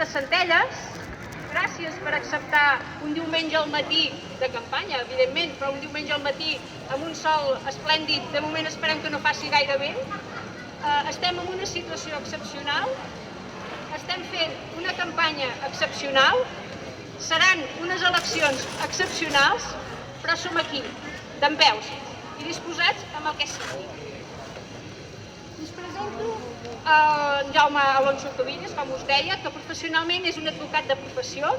de Centelles, gràcies per acceptar un diumenge al matí de campanya, evidentment, però un diumenge al matí amb un sol esplèndid. De moment esperem que no faci gaire vent. Estem en una situació excepcional, estem fent una campanya excepcional, seran unes eleccions excepcionals, però som aquí, dempeus i disposats amb el que sigui. Us presento en Jaume Alonso Tobillas, com us deia, que professionalment és un advocat de professió,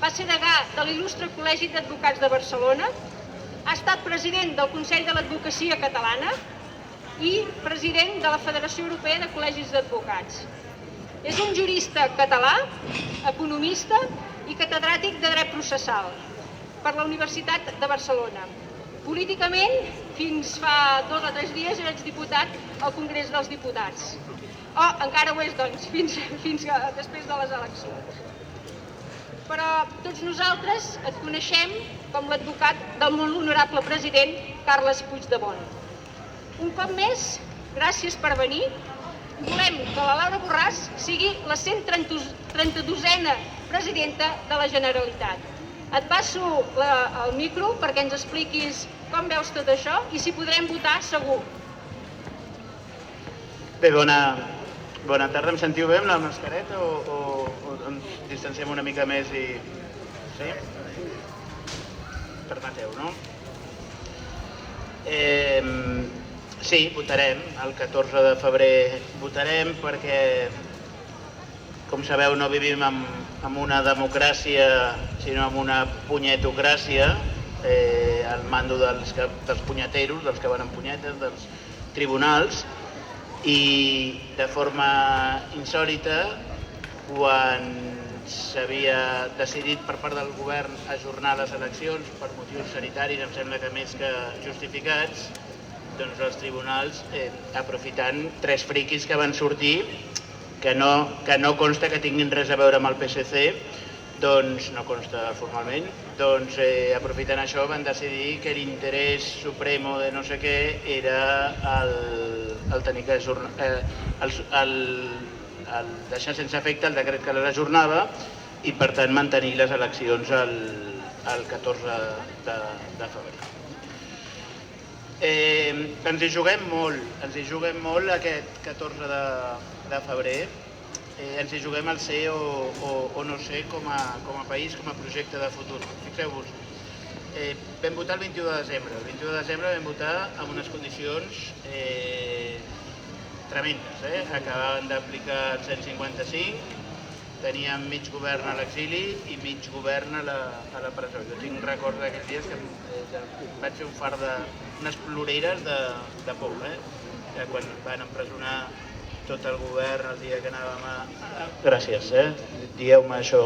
va ser degà de l'il·lustre Col·legi d'Advocats de Barcelona, ha estat president del Consell de l'Advocacia Catalana i president de la Federació Europea de Col·legis d'Advocats. És un jurista català, economista i catedràtic de dret processal per la Universitat de Barcelona. Políticament, fins fa 2 o 3 dies era exdiputat al Congrés dels Diputats. Encara ho és, doncs, fins després de les eleccions. Però tots nosaltres et coneixem com l'advocat del molt honorable president Carles Puigdemont. Un cop més, gràcies per venir. Volem que la Laura Borràs sigui la 132a presidenta de la Generalitat. Et passo el micro perquè ens expliquis com veus tot això i si podrem votar segur. Bé, bona tarda. Em sentiu bé amb la mascareta o ens distanciem una mica més i... Sí? Permeteu, no? Sí, votarem. El 14 de febrer votarem perquè, com sabeu, no vivim en una democràcia, sinó en una punyetocràcia, al mando dels punyeteros, dels que van amb punyetes, dels tribunals, i de forma insòlita, quan s'havia decidit per part del govern ajornar les eleccions per motius sanitaris, em sembla que més que justificats, doncs els tribunals, aprofitant 3 friquis que van sortir, que no consta que tinguin res a veure amb el PSC, doncs no consta formalment, doncs aprofitant això van decidir que l'interès supremo de no sé què era el tenir que el deixar sense efecte el decret que les ajornava i per tant mantenir les eleccions el 14 de febrer. Ens hi juguem molt aquest 14 de febrer. Ens hi juguem el ser o no ser com a país, com a projecte de futur. Fixeu-vos, vam votar el 21 de desembre. El 21 de desembre vam votar amb unes condicions tremendes. Acabaven d'aplicar el 155, teníem mig govern a l'exili i mig govern a la presó. Jo tinc records d'aquells dies que vaig fer un far d'unes ploreres de por, quan van empresonar tot el govern el dia que anàvem a... Gràcies, digueu-me això.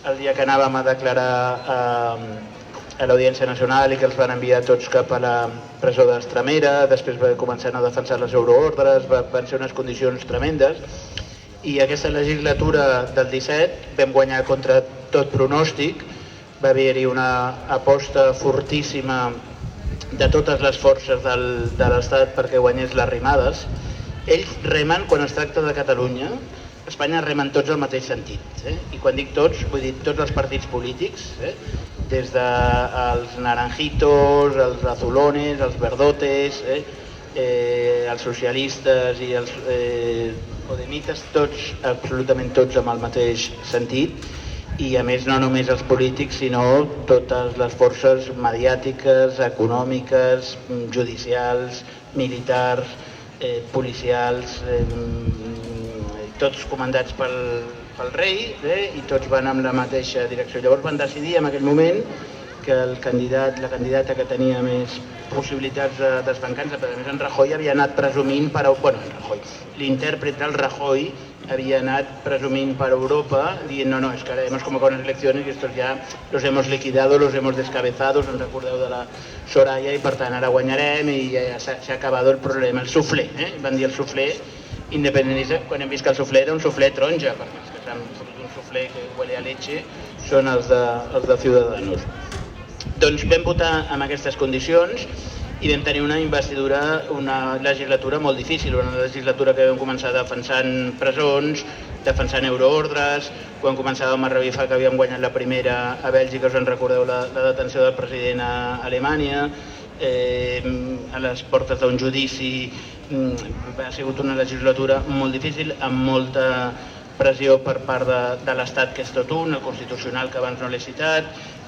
El dia que anàvem a declarar a l'Audiència Nacional i que els van enviar tots cap a la presó d'Estremera, després va començar a defensar les euroordres, van ser unes condicions tremendes. I aquesta legislatura del 17 vam guanyar contra tot pronòstic, va haver-hi una aposta fortíssima de totes les forces de l'Estat perquè guanyés les Arrimadas. Ells remen, quan es tracta de Catalunya, Espanya remen tots al mateix sentit. I quan dic tots, vull dir tots els partits polítics, des dels naranjitos, els azulones, els verdotes, els socialistes i els podemites, tots, absolutament tots amb el mateix sentit. I a més no només els polítics, sinó totes les forces mediàtiques, econòmiques, judicials, militars, policials, tots comandats pel rei, i tots van en la mateixa direcció. Llavors van decidir en aquell moment que la candidata que tenia més possibilitats de desbancar-se, però a més en Rajoy havia anat presumint l'intèrpret del Rajoy havia anat presumint per Europa dient no, es que ara hemos convocado unas elecciones y estos ya los hemos liquidado, los hemos descabezado, us en recordeu de la Soraya, i per tant ara guanyarem i ja s'ha acabat el problema. El suflé, van dir el suflé independentista, quan hem vist que el suflé era un suflé taronja, perquè els que s'han fotut un suflé que huele a leche són els de Ciudadanos. Doncs vam votar amb aquestes condicions i vam tenir una investidura, una legislatura molt difícil, una legislatura que vam començar defensant presons, defensant euroordres, quan començàvem a revifar que havíem guanyat la primera a Bèlgica, us en recordeu la detenció del president a Alemanya, a les portes d'un judici. Ha sigut una legislatura molt difícil, amb molta pressió per part de l'Estat, que és tot un, el Constitucional, que abans no l'he citat.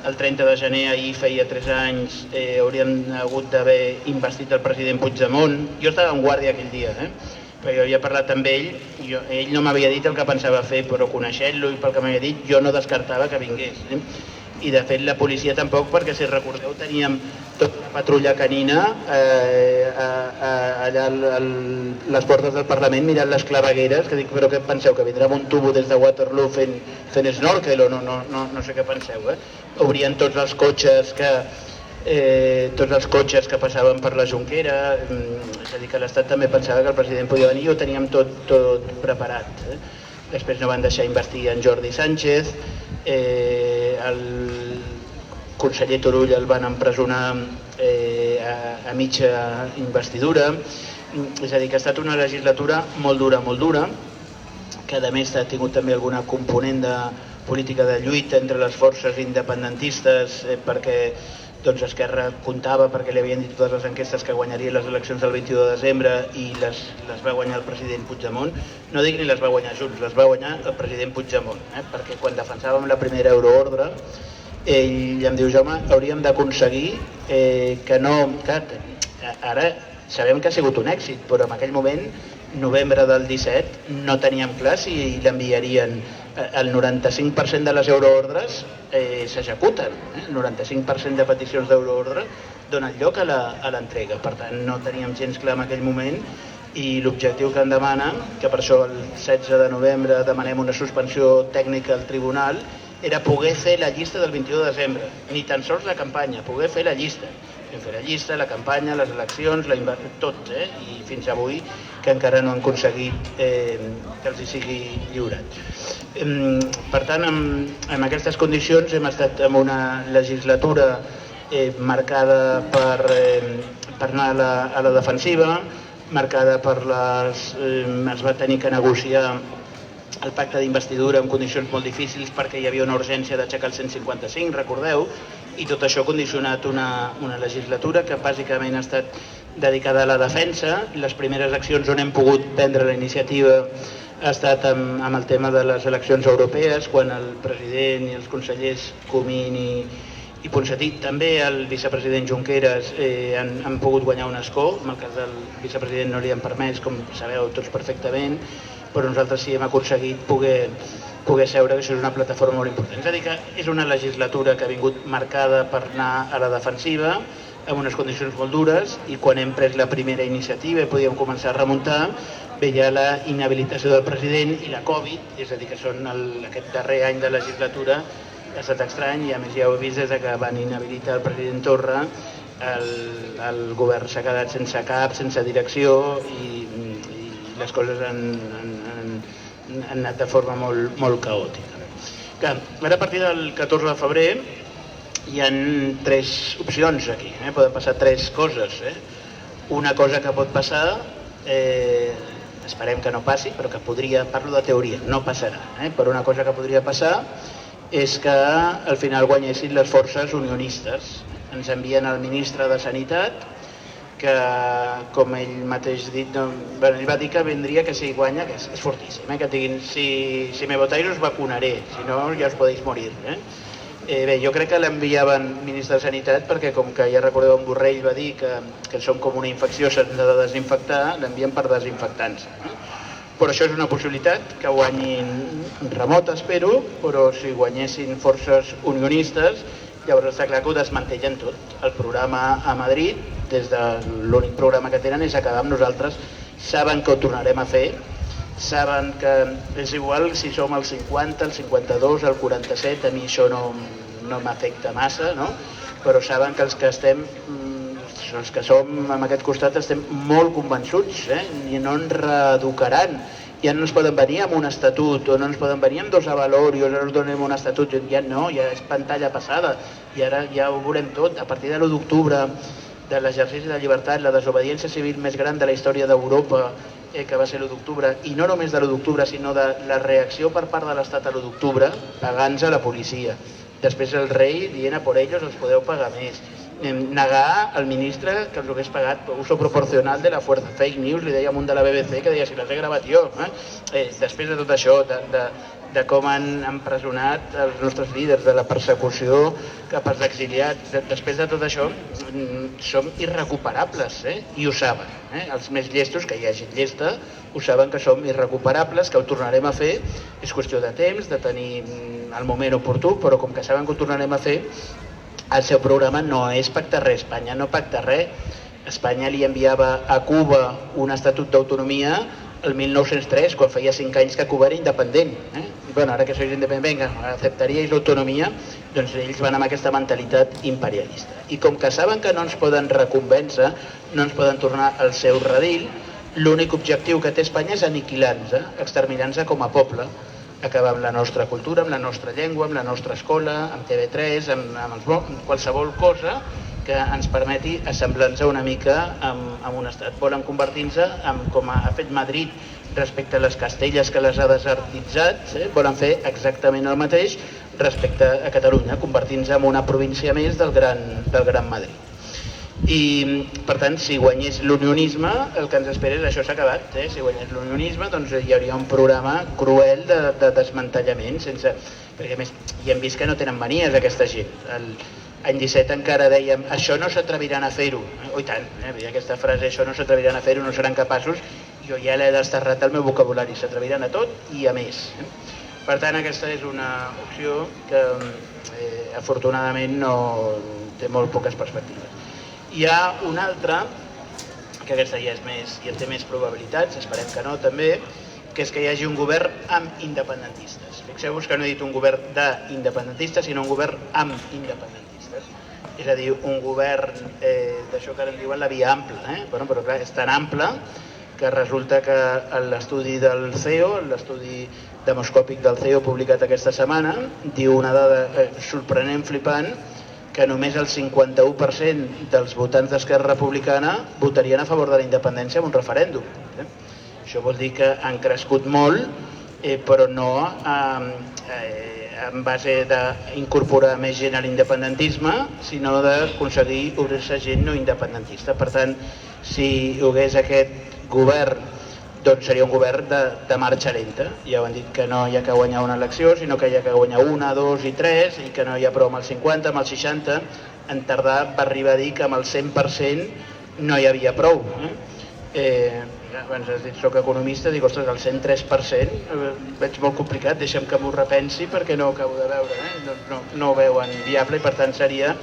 El 30 de gener, ahir feia 3 anys, hauríem hagut d'haver investit el president Puigdemont. Jo estava en guàrdia aquell dia, perquè jo havia parlat amb ell, i ell no m'havia dit el que pensava fer, però coneixent-lo i pel que m'havia dit, jo no descartava que vingués. I de fet la policia tampoc, perquè si recordeu teníem tota la patrulla canina allà a les portes del Parlament mirant les clavegueres, que dic, però què penseu, que vindrà amb un tubo des de Waterloo fent snorkel o no sé què penseu, obrien tots els cotxes que passaven per la Jonquera, és a dir, que l'Estat també pensava que el president podia venir i ho teníem tot preparat. Després no van deixar investir en Jordi Sánchez, el conseller Turull el van empresonar a mitja investidura. És a dir, que ha estat una legislatura molt dura, que a més ha tingut també alguna component de política de lluita entre les forces independentistes, perquè Esquerra comptava, perquè li havien dit totes les enquestes que guanyaria les eleccions del 21 de desembre i les va guanyar el president Puigdemont. No dic ni les va guanyar Junts, les va guanyar el president Puigdemont, perquè quan defensàvem la primera euroordre ell em diu, Jaume, hauríem d'aconseguir que no... Ara sabem que ha sigut un èxit, però en aquell moment, novembre del 17, no teníem clar si l'enviarien. El 95% de les euroordres s'executen, el 95% de peticions d'euroordre donen lloc a l'entrega. Per tant, no teníem gens clar en aquell moment, i l'objectiu que em demana, que per això el 16 de novembre demanem una suspensió tècnica al tribunal, era poder fer la llista del 21 de desembre, ni tan sols la campanya, poder fer la llista. Vam fer la llista, la campanya, les eleccions, tot, i fins avui que encara no han aconseguit que els hi sigui lliurat. Per tant, en aquestes condicions hem estat en una legislatura marcada per anar a la defensiva, marcada per es va tenir que negociar el pacte d'investidura en condicions molt difícils perquè hi havia una urgència d'aixecar el 155, recordeu, i tot això ha condicionat una legislatura que bàsicament ha estat dedicada a la defensa. Les primeres accions on hem pogut prendre la iniciativa ha estat amb el tema de les eleccions europees, quan el president i els consellers Comín i Ponsatí, també el vicepresident Junqueras, han pogut guanyar un escó. En el cas del vicepresident no li han permès, com sabeu tots perfectament, però nosaltres sí hem aconseguit poder seure, que això és una plataforma molt important. És a dir, que és una legislatura que ha vingut marcada per anar a la defensiva, en unes condicions molt dures, i quan hem pres la primera iniciativa i podíem començar a remuntar, veia la inhabilitació del president i la Covid, és a dir, que són aquest darrer any de legislatura ha estat estrany, i a més ja ho he vist des que van inhabilitar el president Torra, el govern s'ha quedat sense cap, sense direcció, i les coses han anat de forma molt caòtica. Ara, a partir del 14 de febrer, hi ha 3 opcions aquí, poden passar 3 coses. Una cosa que pot passar, esperem que no passi, però que podria, parlo de teoria, no passarà, però una cosa que podria passar és que al final guanyessin les forces unionistes. Ens envien el ministre de Sanitat, que, com ell mateix ha dit, ell va dir que vindria, que si guanya, que és fortíssim, que diguin, si me votáis os vacunaré, si no ja us podeu morir. Bé, jo crec que l'enviaven ministre de Sanitat perquè, com que ja recordeu, en Borrell va dir que som com una infecció, s'han de desinfectar, l'envien per desinfectar-se. Però això és una possibilitat, que guanyin remota, espero, però si guanyessin forces unionistes, llavors està clar que ho desmantellen tot. El programa a Madrid, des de l'únic programa que tenen és acabar amb nosaltres. Saben que ho tornarem a fer, saben que és igual si som el 50, el 52, el 47, a mi això no m'afecta massa, però saben que els que som en aquest costat estem molt convençuts, i no ens reeducaran. Ja no ens poden venir amb un estatut, o no ens poden venir amb 2 avalorios, no ens donem un estatut, ja no, ja és pantalla passada, i ara ja ho veurem tot. A partir de l'1 d'octubre, de l'exercici de llibertat, la desobediència civil més gran de la història d'Europa, que va ser l'1 d'octubre, i no només de l'1 d'octubre, sinó de la reacció per part de l'Estat a l'1 d'octubre, pagant-se a la policia. Després el rei dient a por ellos els podeu pagar més. Negar al ministre que els ho hagués pagat per uso proporcional de la fuerza. Fake news, li deia un de la BBC que deia si les he gravat jo. Després de tot això, de com han empresonat els nostres líders, de la persecució cap als exiliats, després de tot això, som irrecuperables, i ho saben. Els més llestos, que hi ha gent llesta, ho saben que som irrecuperables, que ho tornarem a fer. És qüestió de temps, de tenir el moment oportú, però com que saben que ho tornarem a fer, el seu programa no és pactar res. Espanya no pacta res. Espanya li enviava a Cuba un estatut d'autonomia el 1903, quan feia 5 anys que Cuba era independent. I bueno, ara que sois independent, venga, acceptaríais l'autonomia, doncs ells van amb aquesta mentalitat imperialista. I com que saben que no ens poden reconvèncer, no ens poden tornar al seu redil, l'únic objectiu que té Espanya és aniquilar-nos, exterminar-nos com a poble, acabar amb la nostra cultura, amb la nostra llengua, amb la nostra escola, amb TV3, amb qualsevol cosa que ens permeti assemblar-nos una mica amb un estat. Volen convertir-se, com ha fet Madrid respecte a les Castelles que les ha desertitzat, volen fer exactament el mateix respecte a Catalunya, convertint-se en una província més del Gran Madrid. I, per tant, si guanyés l'unionisme, el que ens espera és això s'ha acabat. Si guanyés l'unionisme, doncs hi hauria un programa cruel de desmantellament, perquè a més ja hem vist que no tenen manies aquesta gent. Any 17 encara dèiem això no s'atreviran a fer-ho. Oh, i tant, aquesta frase, això no s'atreviran a fer-ho, no seran capaços, jo ja l'he desterrat del meu vocabulari, s'atreviran a tot i a més. Per tant, aquesta és una opció que afortunadament no té molt poques perspectives. Hi ha una altra, que aquesta ja té més probabilitats, esperem que no també, que és que hi hagi un govern amb independentistes. Fixeu-vos que no he dit un govern d'independentistes, sinó un govern amb independentistes. És a dir, un govern d'això que ara en diuen la via ampla, però clar, és tan ample que resulta que l'estudi del CEO, l'estudi demoscòpic del CEO publicat aquesta setmana, diu una dada sorprenent, flipant, que només el 51% dels votants d'Esquerra Republicana votarien a favor de la independència en un referèndum. Això vol dir que han crescut molt, però no en base d'incorporar més gent a l'independentisme, sinó d'aconseguir obrir-se gent no independentista. Per tant, si hi hagués aquest govern, doncs seria un govern de marxa lenta. Ja ho han dit, que no hi ha que guanyar una elecció, sinó que hi ha que guanyar 1, 2 i 3, i que no hi ha prou amb el 50, amb el 60. En tardar va arribar a dir que amb el 100% no hi havia prou. Abans has dit soc economista, dic, ostres, el 103% veig molt complicat, deixa'm que m'ho repensi perquè no ho acabo de veure, no ho veuen viable, i per tant seria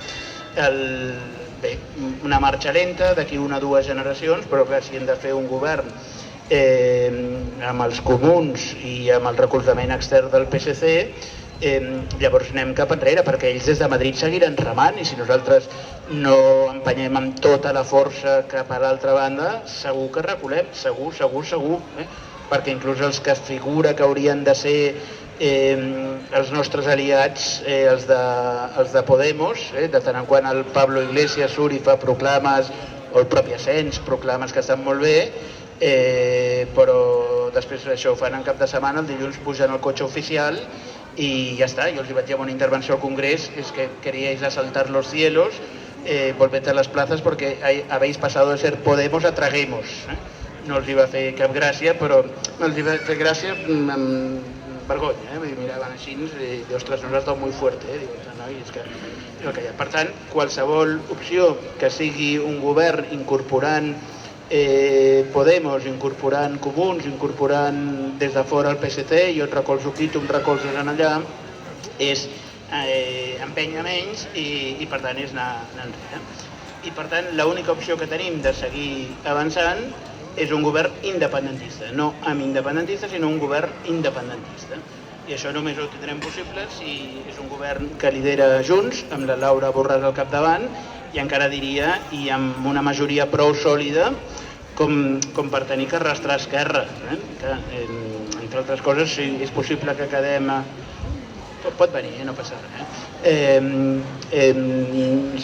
una marxa lenta d'aquí 1 o 2 generacions, però que si hem de fer un govern amb els comuns i amb el recolzament extern del PSC, llavors anem cap enrere, perquè ells des de Madrid seguiran remant, i si nosaltres no empenyem amb tota la força cap a l'altra banda, segur que reculem, segur, perquè inclús els que figura que haurien de ser els nostres aliats, els de Podemos, de tant en quant el Pablo Iglesias surt i fa proclames, o el propi Asens, proclames que estan molt bé, però després això ho fan en cap de setmana, el dilluns pugen al cotxe oficial i ja està. Jo els vaig dir en una intervenció al Congrés, és que queríais asaltar los cielos, volvete a las plazas porque habéis pasado de ser Podemos a Traguemos. No els hi va fer cap gràcia, però els hi va fer gràcia amb vergonya, miraven així i ostres, no has estat molt fort, per tant, qualsevol opció que sigui un govern incorporant Podemos, incorporant Comuns, incorporant des de fora el PSC, i un recolzo aquí, un recolzo allà, és empènyer menys i per tant és anar enrere. I per tant l'única opció que tenim de seguir avançant és un govern independentista, no amb independentistes, sinó un govern independentista. I això només ho tindrem possible si és un govern que lidera Junts, amb la Laura Borràs al capdavant, i encara diria, i amb una majoria prou sòlida com per tenir que arrastrar Esquerra. Que, entre altres coses, si és possible que quedem pot venir, no passa res.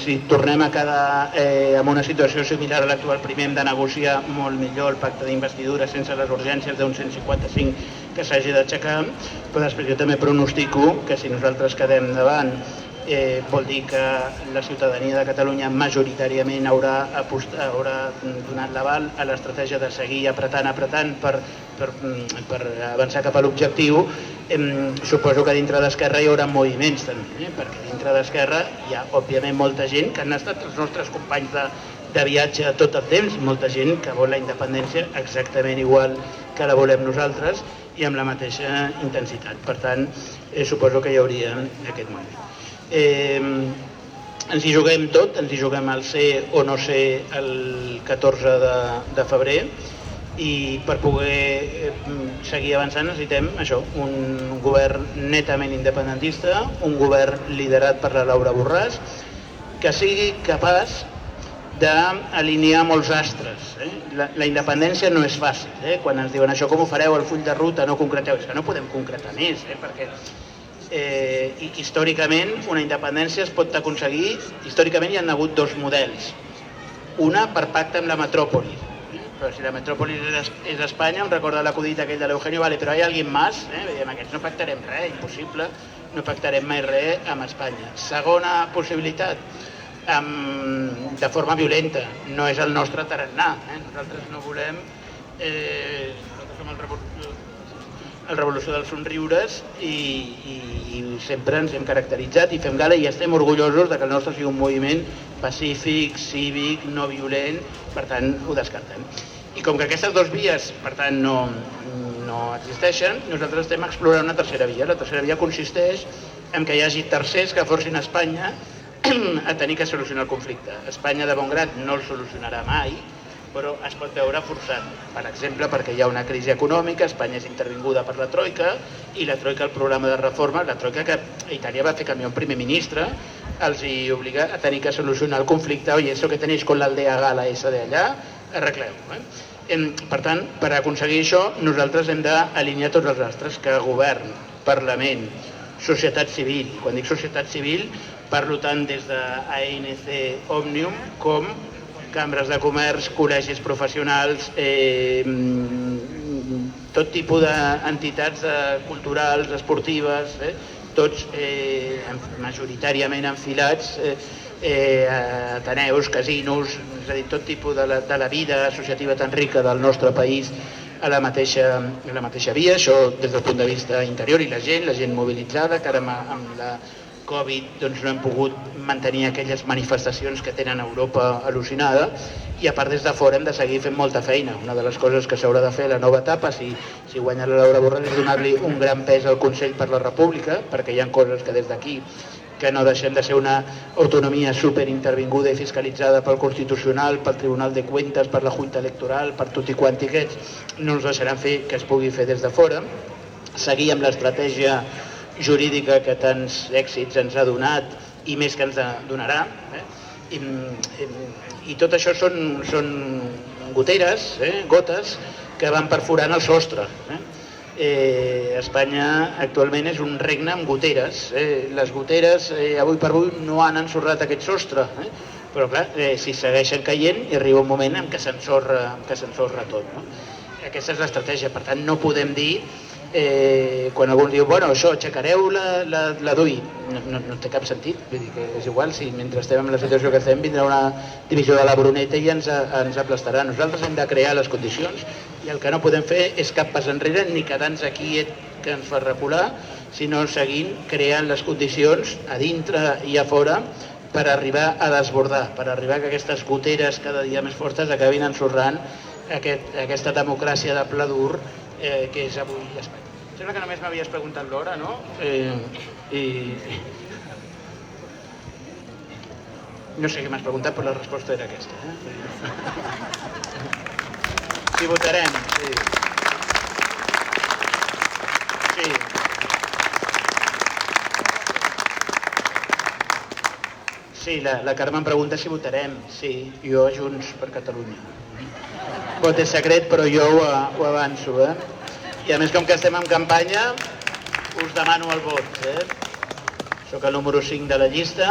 Si tornem a quedar en una situació similar a l'actual, primer hem de negociar molt millor el pacte d'investidura sense les urgències d'un 155 que s'hagi d'aixecar, però després jo també pronostico que si nosaltres quedem davant vol dir que la ciutadania de Catalunya majoritàriament haurà donat l'aval a l'estratègia de seguir apretant per avançar cap a l'objectiu. Suposo que dintre d'Esquerra hi haurà moviments també, perquè dintre d'Esquerra hi ha òbviament molta gent que han estat els nostres companys de viatge tot el temps, molta gent que vol la independència exactament igual que la volem nosaltres i amb la mateixa intensitat. Per tant, suposo que hi hauria aquest moviment. Ens hi juguem tot, ens hi juguem el ser o no ser el 14 de febrer i per poder seguir avançant necessitem això, un govern netament independentista, un govern liderat per la Laura Borràs que sigui capaç d'alinear molts astres. La independència no és fàcil. Quan ens diuen això, com ho fareu, el full de ruta, no concreteu, és que no podem concretar més, perquè històricament una independència es pot aconseguir, històricament hi ha hagut dos models, una per pacte amb la metròpoli, però si la metròpoli és Espanya, em recorda l'acudit aquell de l'Eugenio, vale, però hi ha algú més, veiem, aquests no pactarem res, impossible, no pactarem mai res amb Espanya. Segona possibilitat, de forma violenta, no és el nostre tarannà, nosaltres no volem, nosaltres som el Revolució dels Somriures i sempre ens hem caracteritzat i fem gala i estem orgullosos que el nostre sigui un moviment pacífic, cívic, no violent, per tant ho descartem. I com que aquestes dues vies, per tant, no existeixen, nosaltres estem explorant una tercera via. La tercera via consisteix en que hi hagi tercers que forcin Espanya a tenir que solucionar el conflicte. Espanya de bon grat no el solucionarà mai, però es pot veure forçat. Per exemple, perquè hi ha una crisi econòmica, Espanya és intervinguda per la Troika, i la Troika, el programa de reforma, la Troika que Itàlia va fer canviar un primer ministre, els hi obliga a tenir que solucionar el conflicte. Oye, eso que tenéis con la aldea gala esa de allà, arregleu-ho. Per tant, per aconseguir això, nosaltres hem d'alinear tots els astres, que govern, Parlament, societat civil. Quan dic societat civil, parlo tant des d'ANC Òmnium com cambres de comerç, col·legis professionals, tot tipus d'entitats culturals, esportives, tots majoritàriament enfilats, ateneus, casinos, és a dir, tot tipus de la vida associativa tan rica del nostre país a la mateixa via, això des del punt de vista interior, i la gent mobilitzada, que ara amb la Covid no hem pogut mantenir aquelles manifestacions que tenen Europa al·lucinada, i a part des de fora hem de seguir fent molta feina. Una de les coses que s'haurà de fer a la nova etapa, si guanya la Laura Borràs, és donar-li un gran pes al Consell per la República, perquè hi ha coses que des d'aquí que no deixem de ser una autonomia superintervinguda i fiscalitzada pel Constitucional, pel Tribunal de Cuentas, per la Junta Electoral, per tot i quant aquests, no ens deixaran fer que es pugui fer des de fora. Seguir amb l'estratègia jurídica que tants èxits ens ha donat i més que ens donarà. I tot això són goteres, gotes, que van perforant el sostre. Espanya actualment és un regne amb goteres. Les goteres, avui per avui, no han ensorrat aquest sostre, però clar, si segueixen caient, hi arriba un moment en què s'ensorra tot. Aquesta és l'estratègia, per tant no podem dir quan algú diu, bueno, això, aixecareu la DUI, no té cap sentit, vull dir que és igual, si mentre estem en la situació que estem vindrà una divisió de la Bruneta i ens aplastarà. Nosaltres hem de crear les condicions i el que no podem fer és cap pas enrere ni quedar-nos aquí que ens fa recular, sinó seguint creant les condicions a dintre i a fora per arribar a desbordar, per arribar que aquestes goteres cada dia més fortes acabin ensorrant aquesta democràcia de pla dur que és avui Espanya. Sembla que només m'havies preguntat l'hora, no? No sé què m'has preguntat, però la resposta era aquesta. Sí, votarem. Sí. Sí, la Carme em pregunta si votarem. Sí, jo a Junts per Catalunya. Vot és secret, però jo ho avanço. I a més, com que estem en campanya, us demano el vot. Soc el número 5 de la llista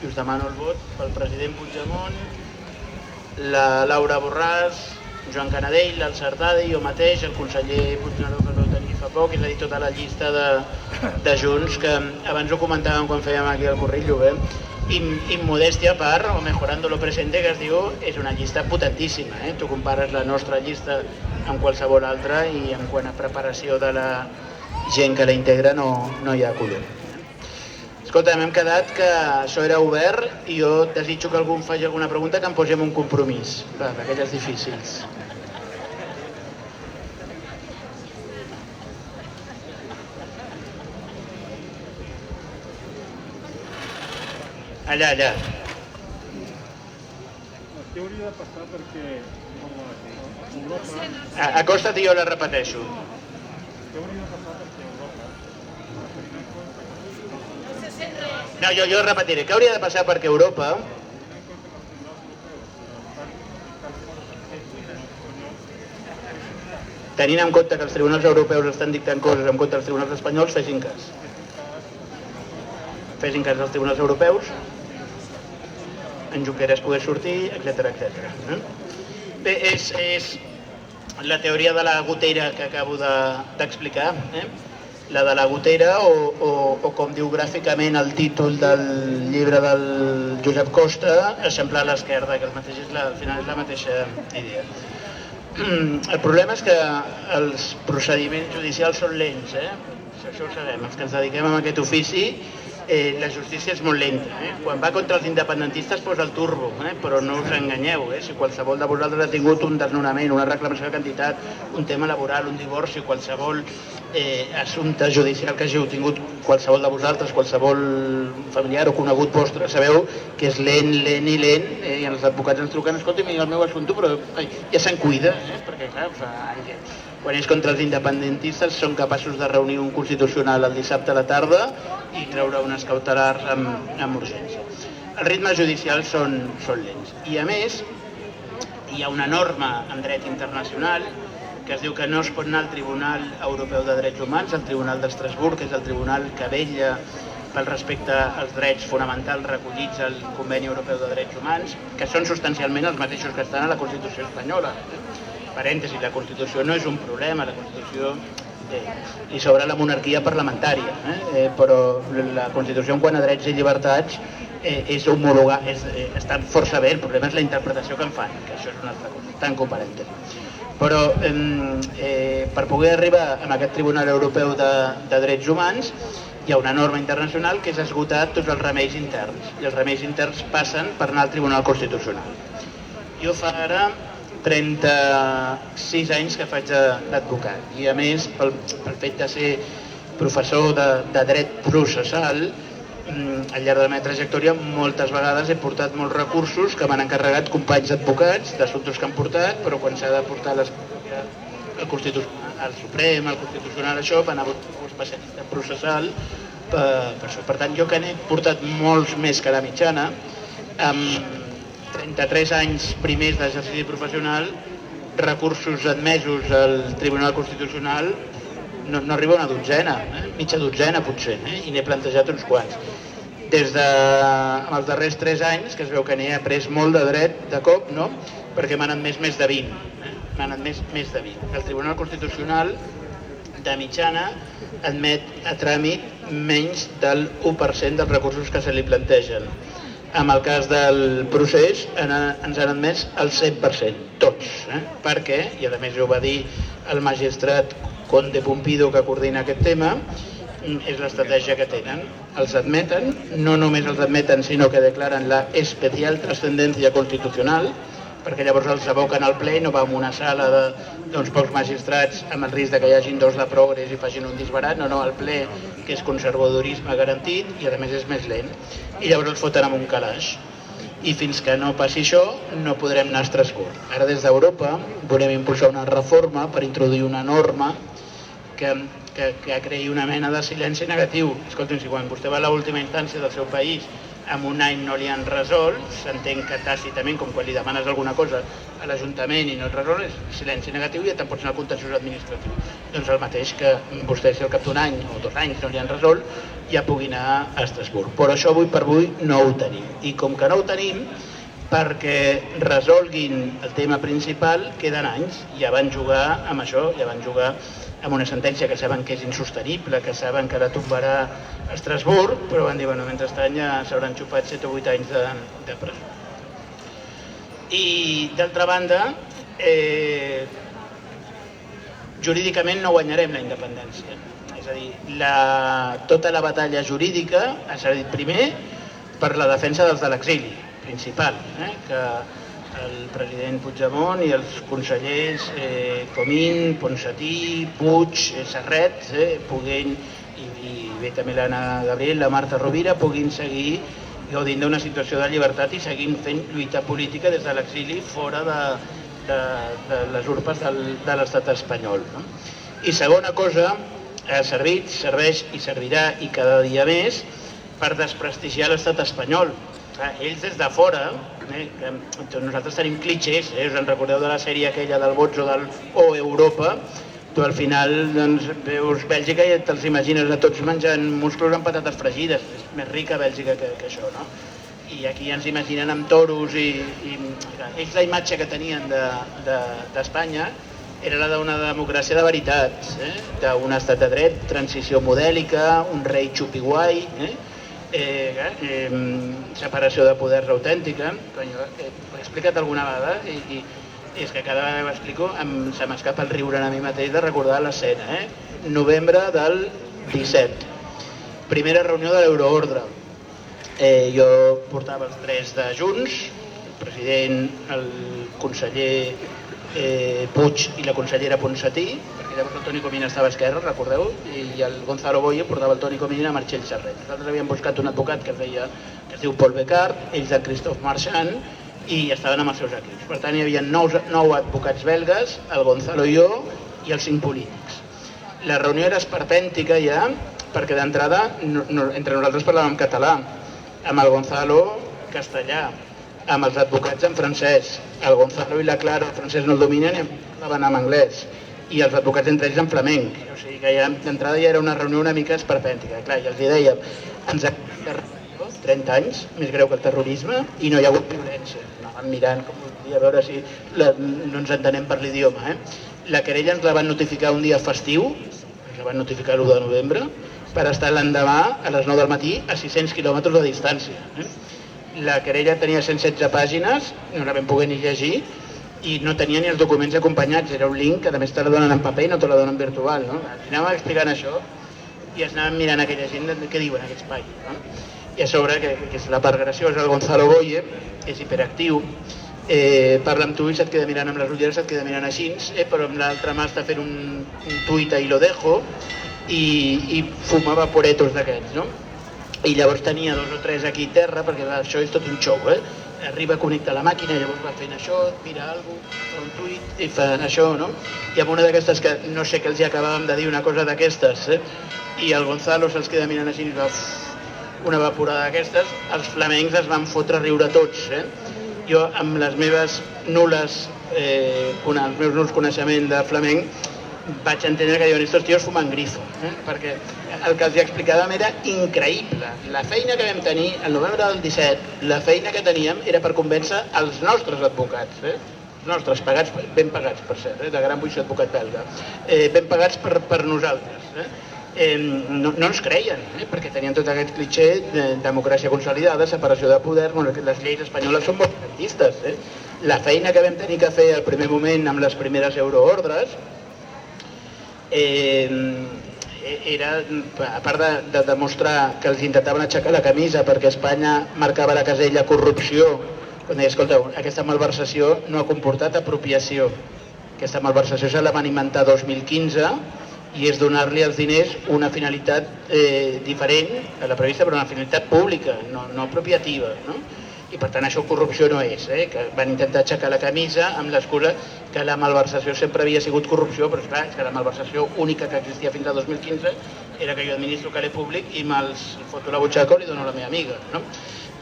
i us demano el vot pel president Puigdemont, la Laura Borràs, Joan Canadell, l'Alcertadi, jo mateix, el conseller Puigneró, que no ho tenia fa poc, és a dir, tota la llista de Junts, que abans ho comentàvem quan fèiem aquí el Corrillo, immodèstia a part, o mejorando lo presente, que es diu, és una llista potentíssima. Tu compares la nostra llista amb qualsevol altra i en quant a preparació de la gent que la integra no hi ha collons. Escolta, hem quedat que això era obert i jo desitjo que algú em faci alguna pregunta, que em posem un compromís, d'aquelles difícils. Allà. Què hauria de passar perquè Europa... Acosta't i jo la repeteixo. Què hauria de passar perquè Europa... No, jo repetiré. Què hauria de passar perquè Europa... Tenint en compte que els tribunals europeus estan dictant coses en contra dels tribunals espanyols, fessin cas. Fessin cas dels tribunals europeus, en Junqueras poder sortir, etc. Bé, és la teoria de la gotera que acabo d'explicar, la de la gotera, o com diu gràficament el títol del llibre del Josep Costa, eixamplar a l'esquerda, que al final és la mateixa idea. El problema és que els procediments judicials són lents, això ho sabem, els que ens dediquem a aquest ofici, la justícia és molt lenta. Quan va contra els independentistes posa el turbo, però no us enganyeu. Si qualsevol de vosaltres ha tingut un desnonament, una reclamació de quantitat, un tema laboral, un divorci, qualsevol assumpte judicial que hàgiu tingut qualsevol de vosaltres, qualsevol familiar o conegut vostre, sabeu que és lent, i els advocats ens truquen, escolta'm, el meu assumpte, però ja se'n cuida, perquè clar, quan és contra els independentistes són capaços de reunir un constitucional el dissabte a la tarda i treure unes cautelars amb urgència. Els ritmes judicials són lents. I a més, hi ha una norma en dret internacional que es diu que no es pot anar al Tribunal Europeu de Drets Humans, al Tribunal d'Estrasburg, que és el tribunal que vetlla pel respecte als drets fonamentals recollits al Conveni Europeu de Drets Humans, que són substancialment els mateixos que estan a la Constitució espanyola. Parèntesi, la Constitució no és un problema, la Constitució li sobra la monarquia parlamentària, però la Constitució en quant a drets i llibertats és homologar, està força bé, el problema és la interpretació que en fan, que això és una altra cosa, tanco parèntesi. Però per poder arribar a aquest Tribunal Europeu de Drets Humans hi ha una norma internacional que és esgotar tots els remeis interns, i els remeis interns passen per anar al Tribunal Constitucional. Jo fa ara 36 anys que faig d'advocat i a més pel fet de ser professor de dret processal al llarg de la meva trajectòria moltes vegades he portat molts recursos que m'han encarregat companys advocats d'assumptes que han portat, però quan s'ha de portar al Suprem, al Constitucional, això va anar a un especialista processal per això. Per tant, jo que n'he portat molts més que la mitjana, amb 33 anys primers d'exercici professional, recursos admesos al Tribunal Constitucional no arriba a una dotzena, mitja dotzena potser, i n'he plantejat uns quants. Des dels darrers 3 anys, que es veu que n'he après molt de dret de cop, no? Perquè m'han admès més de 20. M'han admès més de 20. El Tribunal Constitucional, de mitjana, admet a tràmit menys del 1% dels recursos que se li plantegen. En el cas del procés ens han admès el 100%, tots, perquè, i a més ho va dir el magistrat Conde Pumpido que coordina aquest tema, és l'estratègia que tenen. Els admeten, no només els admeten, sinó que declaren la especial trascendència constitucional, perquè llavors els aboquen al ple i no va en una sala d'uns pocs magistrats amb el risc que hi hagin 2 de progres i facin un disbarat, no, al ple, que és conservadorisme garantit i a més és més lent, i llavors els foten amb un calaix. I fins que no passi això no podrem anar a Estrasburg. Ara des d'Europa volem impulsar una reforma per introduir una norma que creï una mena de silenci negatiu. Escolta'm, si quan vostè va a l'última instància del seu país en un any no li han resolt, s'entén que tàcitament, com quan li demanes alguna cosa a l'Ajuntament i no et resol, és silenci negatiu i ja te'n pots anar al contenciós administratiu. Doncs el mateix que vostè, si al cap d'un any o 2 anys no li han resolt, ja pugui anar a Estrasburg. Però això avui per avui no ho tenim. I com que no ho tenim, perquè resolguin el tema principal queden anys. Ja van jugar amb això, ja van jugar amb una sentència que saben que és insostenible, que saben que la tombarà a Estrasburg, però van dir, bueno, mentrestant ja s'hauran xupat 7 o 8 anys de presó. I d'altra banda, jurídicament no guanyarem la independència. És a dir, tota la batalla jurídica ha servit primer per la defensa dels de l'exili, principal, que el president Puigdemont i els consellers Comín, Ponsatí, Puig, Serret, puguin, i bé també l'Anna Gabriel, la Marta Rovira, puguin seguir gaudint d'una situació de llibertat i seguint fent lluita política des de l'exili fora de les urpes de l'estat espanyol. I segona cosa, ha servit, serveix i servirà i cada dia més per desprestigiar l'estat espanyol. Ells des de fora, nosaltres tenim clitxers, us en recordeu de la sèrie aquella del Bots o Europa, tu al final veus Bèlgica i te'ls imagines a tots menjant musclos amb patates fregides, és més rica Bèlgica que això, no? I aquí ens imaginen amb toros i ells la imatge que tenien d'Espanya era la d'una democràcia de veritat, d'un estat de dret, transició modèlica, un rei xupiguai, separació de poders autèntica. Ho he explicat alguna vegada i és que cada vegada que ho explico se m'escapa el riure a mi mateix de recordar l'escena. Novembre del 17, primera reunió de l'Euroordre. Jo portava els 3 de Junts, el president, el conseller Puig i la consellera Ponsatí, perquè llavors el Toni Comín estava a Esquerra, recordeu, i el Gonzalo Boye portava el Toni Comín a Meritxell Serret. Nosaltres havíem buscat un advocat que es diu Paul Becart, ells de Christophe Marchand, i estaven amb els seus equips. Per tant, hi havia 9 advocats belgues, el Gonzalo i jo, i els 5 polítics. La reunió era esperpèntica ja, perquè d'entrada entre nosaltres parlàvem català, amb el Gonzalo castellà, amb els advocats en francès. El Gonzalo i la Clara el francès no el dominen i parlaven en anglès. I els advocats entre ells en flamenc. O sigui que d'entrada ja era una reunió una mica esperpèntica. Clar, i els dèiem, ens ha 30 anys, més greu que el terrorisme, i no hi ha hagut violència. Anàvem mirant com a veure si no ens entenem per l'idioma. La querella ens la van notificar un dia festiu, ens la van notificar l'1 de novembre, per estar l'endemà a les 9 del matí a 600 quilòmetres de distància. La querella tenia 116 pàgines, no la vam poder ni llegir, i no tenia ni els documents acompanyats, era un link que a més te la donen en paper i no te la donen virtual. Anàvem explicant això i es anàvem mirant aquella gent què diuen aquests paios. I a sobre, que és la part graciosa, el Gonzalo Boye, és hiperactiu, parla amb tu i se't queda mirant amb les ulleres, se't queda mirant així, però amb l'altra mà està fent un tuit a lo dejo i fuma vaporetos d'aquests, no? I llavors tenia 2 o 3 aquí a terra, perquè això és tot un show, arriba a connectar la màquina, llavors va fent això, mira alguna cosa, fa un tuit i fa això, no? I amb una d'aquestes que no sé què els acabàvem de dir, una cosa d'aquestes, i el Gonzalo se'ls queda mirant així i va una vaporada d'aquestes, els flamencs es van fotre a riure tots. Jo, amb les meves nuls coneixements de flamenc, vaig entendre que diuen estos tios fumen grifo, perquè el que els explicàvem era increïble. La feina que vam tenir el novembre del 17, la feina que teníem era per convèncer els nostres advocats, els nostres, pagats, ben pagats per cert, de gran buix advocat belga, ben pagats per nosaltres. No ens creien, perquè tenien tot aquest clitxé de democràcia consolidada, separació de poder, les lleis espanyoles són molt garantistes. La feina que vam tenir que fer al primer moment amb les primeres euroordres era, a part de demostrar que els intentaven aixecar la camisa perquè Espanya marcava la casella corrupció, quan deia, escolta, aquesta malversació no ha comportat apropiació, aquesta malversació se la van inventar 2015 i és donar-li als diners una finalitat diferent a la prevista, però una finalitat pública, no apropiativa, no? I per tant això corrupció no és, que van intentar aixecar la camisa amb l'excusa que la malversació sempre havia sigut corrupció, però esclar, és que la malversació única que existia fins al 2015 era que jo administro calé públic i me'ls foto la butxaca i li dono a la meva amiga, no?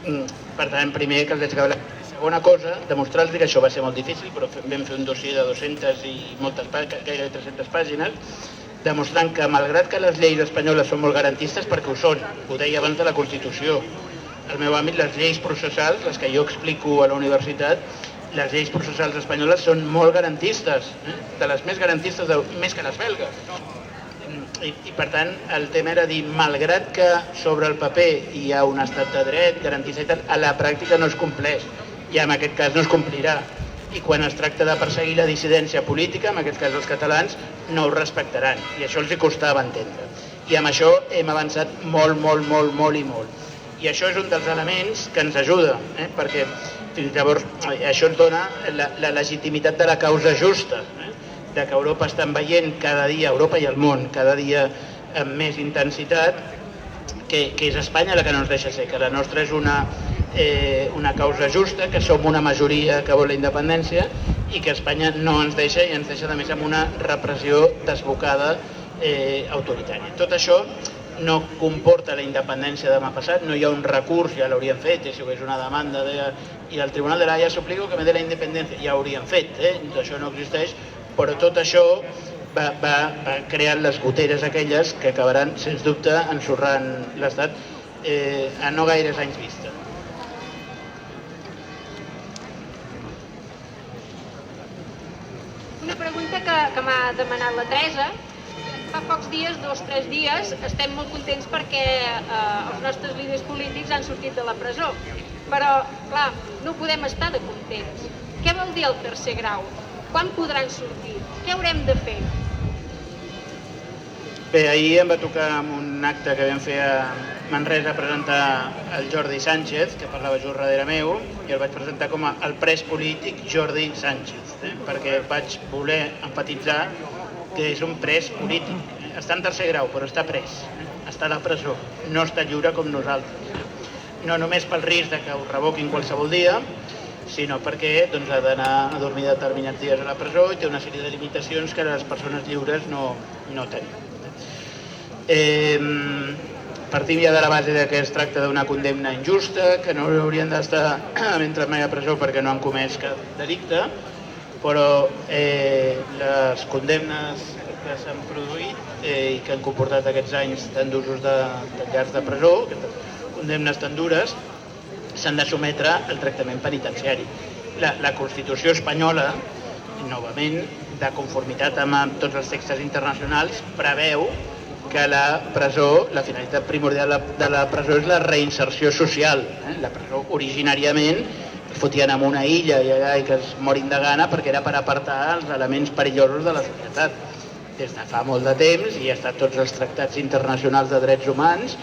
Per tant, primer que els veig acabar. Segona cosa, demostrar-los que això va ser molt difícil, però vam fer un dossier de 200 i gairebé 300 pàgines, demostrant que, malgrat que les lleis espanyoles són molt garantistes, perquè ho són, ho deia abans de la Constitució, al meu àmbit, les lleis processals, les que jo explico a la universitat, les lleis processals espanyoles són molt garantistes, de les més garantistes, més que les belgues. I per tant, el tema era dir, malgrat que sobre el paper hi ha un estat de dret, garantista i tal, a la pràctica no es compleix, i en aquest cas no es complirà. I quan es tracta de perseguir la dissidència política, en aquest cas els catalans, no ho respectaran, i això els hi costava entendre. I amb això hem avançat molt, molt, molt, molt i molt. I això és un dels elements que ens ajuda, perquè fins llavors això ens dona la legitimitat de la causa justa, de que Europa estan veient cada dia, Europa i el món, cada dia amb més intensitat, que és Espanya la que no ens deixa ser, que la nostra és una causa justa, que som una majoria que vol la independència i que Espanya no ens deixa i ens deixa a més amb una repressió desbocada autoritària. Tot això no comporta la independència demà passat, no hi ha un recurs, ja l'haurien fet, si hi hagués una demanda i el Tribunal de la Haia suplica que me dé la independència, ja hauríem fet, això no existeix, però tot això va creant les goteres aquelles que acabaran, sens dubte, ensorrant l'Estat a no gaires anys vista. Una pregunta que m'ha demanat la Teresa. Fa pocs dies, 2 o 3 dies, estem molt contents perquè els nostres líders polítics han sortit de la presó. Però, clar, no podem estar de contents. Què vol dir el tercer grau? Quan podran sortir? Què haurem de fer? Bé, ahir em va tocar en un acte que vam fer a Manresa presentar el Jordi Sánchez, que parlava just darrere meu, i el vaig presentar com el pres polític Jordi Sánchez, perquè vaig voler enfatitzar que és un pres polític. Està en tercer grau, però està pres, està a la presó, no està lliure com nosaltres. No només pel risc que ho revoquin qualsevol dia, sinó perquè ha d'anar a dormir determinats dies a la presó i té una sèrie de limitacions que les persones lliures no tenen. Partim ja de la base que es tracta d'una condemna injusta, que no haurien d'estar mentre mai a presó perquè no han comès cap delicte, però les condemnes que s'han produït i que han comportat aquests anys tan d'usos de llars de presó, aquestes condemnes tan dures, s'han de sometre al tractament penitenciari. La Constitució espanyola, novament, de conformitat amb tots els textos internacionals, preveu que la presó, la finalitat primordial de la presó és la reinserció social. La presó originàriament es fotien en una illa i que es morin de gana perquè era per apartar els elements perillosos de la societat. Des de fa molt de temps, i ha estat tots els tractats internacionals de drets humans,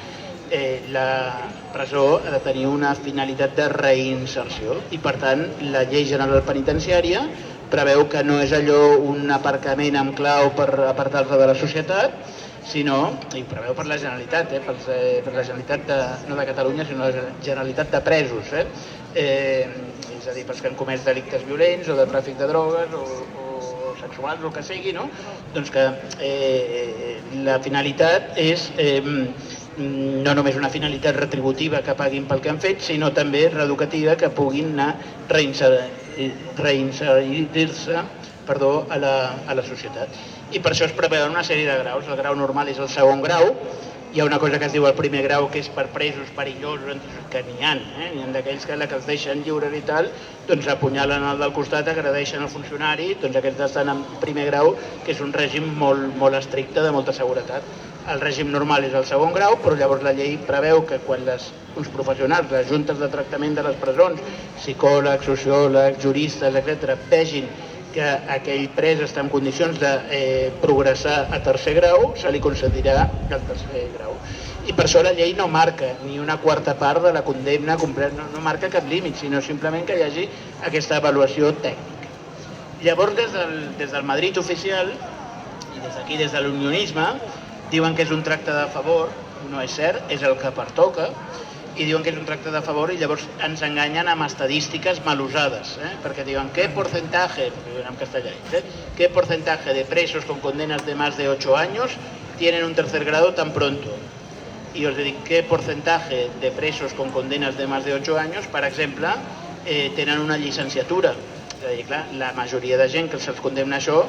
la presó ha de tenir una finalitat de reinserció i, per tant, la llei general penitenciària preveu que no és allò un aparcament amb clau per apartar-se de la societat, sinó, i preveu per la Generalitat, per la Generalitat no de Catalunya, sinó la Generalitat de presos, és a dir, pels que han comès delictes violents o de tràfic de drogues o sexuals o el que sigui, doncs que la finalitat és no només una finalitat retributiva que paguin pel que han fet, sinó també reeducativa, que puguin anar reinserir-se a la societat. I per això es preveuen una sèrie de graus. El grau normal és el segon grau, hi ha una cosa que es diu el primer grau, que és per presos perillosos, que n'hi ha, n'hi ha d'aquells que els deixen lliures i tal, doncs apunyalen el del costat, agredeixen el funcionari, doncs aquests estan en primer grau, que és un règim molt estricte, de molta seguretat. El règim normal és el segon grau, però llavors la llei preveu que quan uns professionals, les juntes de tractament de les presons, psicòlegs, sociòlegs, juristes, etc., vegin que aquell pres està en condicions de progressar a tercer grau, se li concedirà el tercer grau. I per això la llei no marca ni una quarta part de la condemna completa, no marca cap límit, sinó simplement que hi hagi aquesta avaluació tècnica. Llavors, des del Madrid oficial, i des d'aquí, des de l'unionisme, diuen que és un tracte de favor, no és cert, és el que pertoca, i diuen que és un tracte de favor i llavors ens enganyen amb estadístiques mal usades, perquè diuen ¿qué porcentaje, en castellà, qué porcentaje de presos con condenas de más de 8 años tienen un tercer grado tan pronto? y os dic qué porcentaje de presos con condenas de más de 8 años, per exemple, tenen una llicenciatura. És a dir, clar, la majoria de gent que se'ls condemna això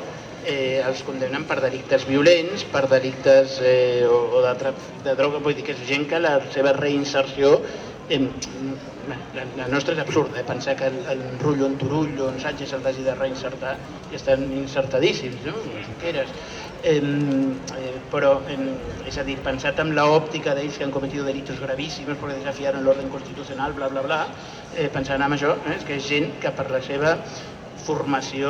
els condemnen per delictes violents, per delictes o de droga, vull dir que és gent que la seva reinserció, la nostra és absurda, pensar que el Rullo en Turull o en Sánchez se'ls hagi de reinsertar i estan insertadíssims, no? Les Junqueras. Però, és a dir, pensat amb l'òptica d'ells que han cometido delitos gravíssims perquè desafiaron l'orden constitucional, bla, bla, bla, pensant en això, és que és gent que per la seva formació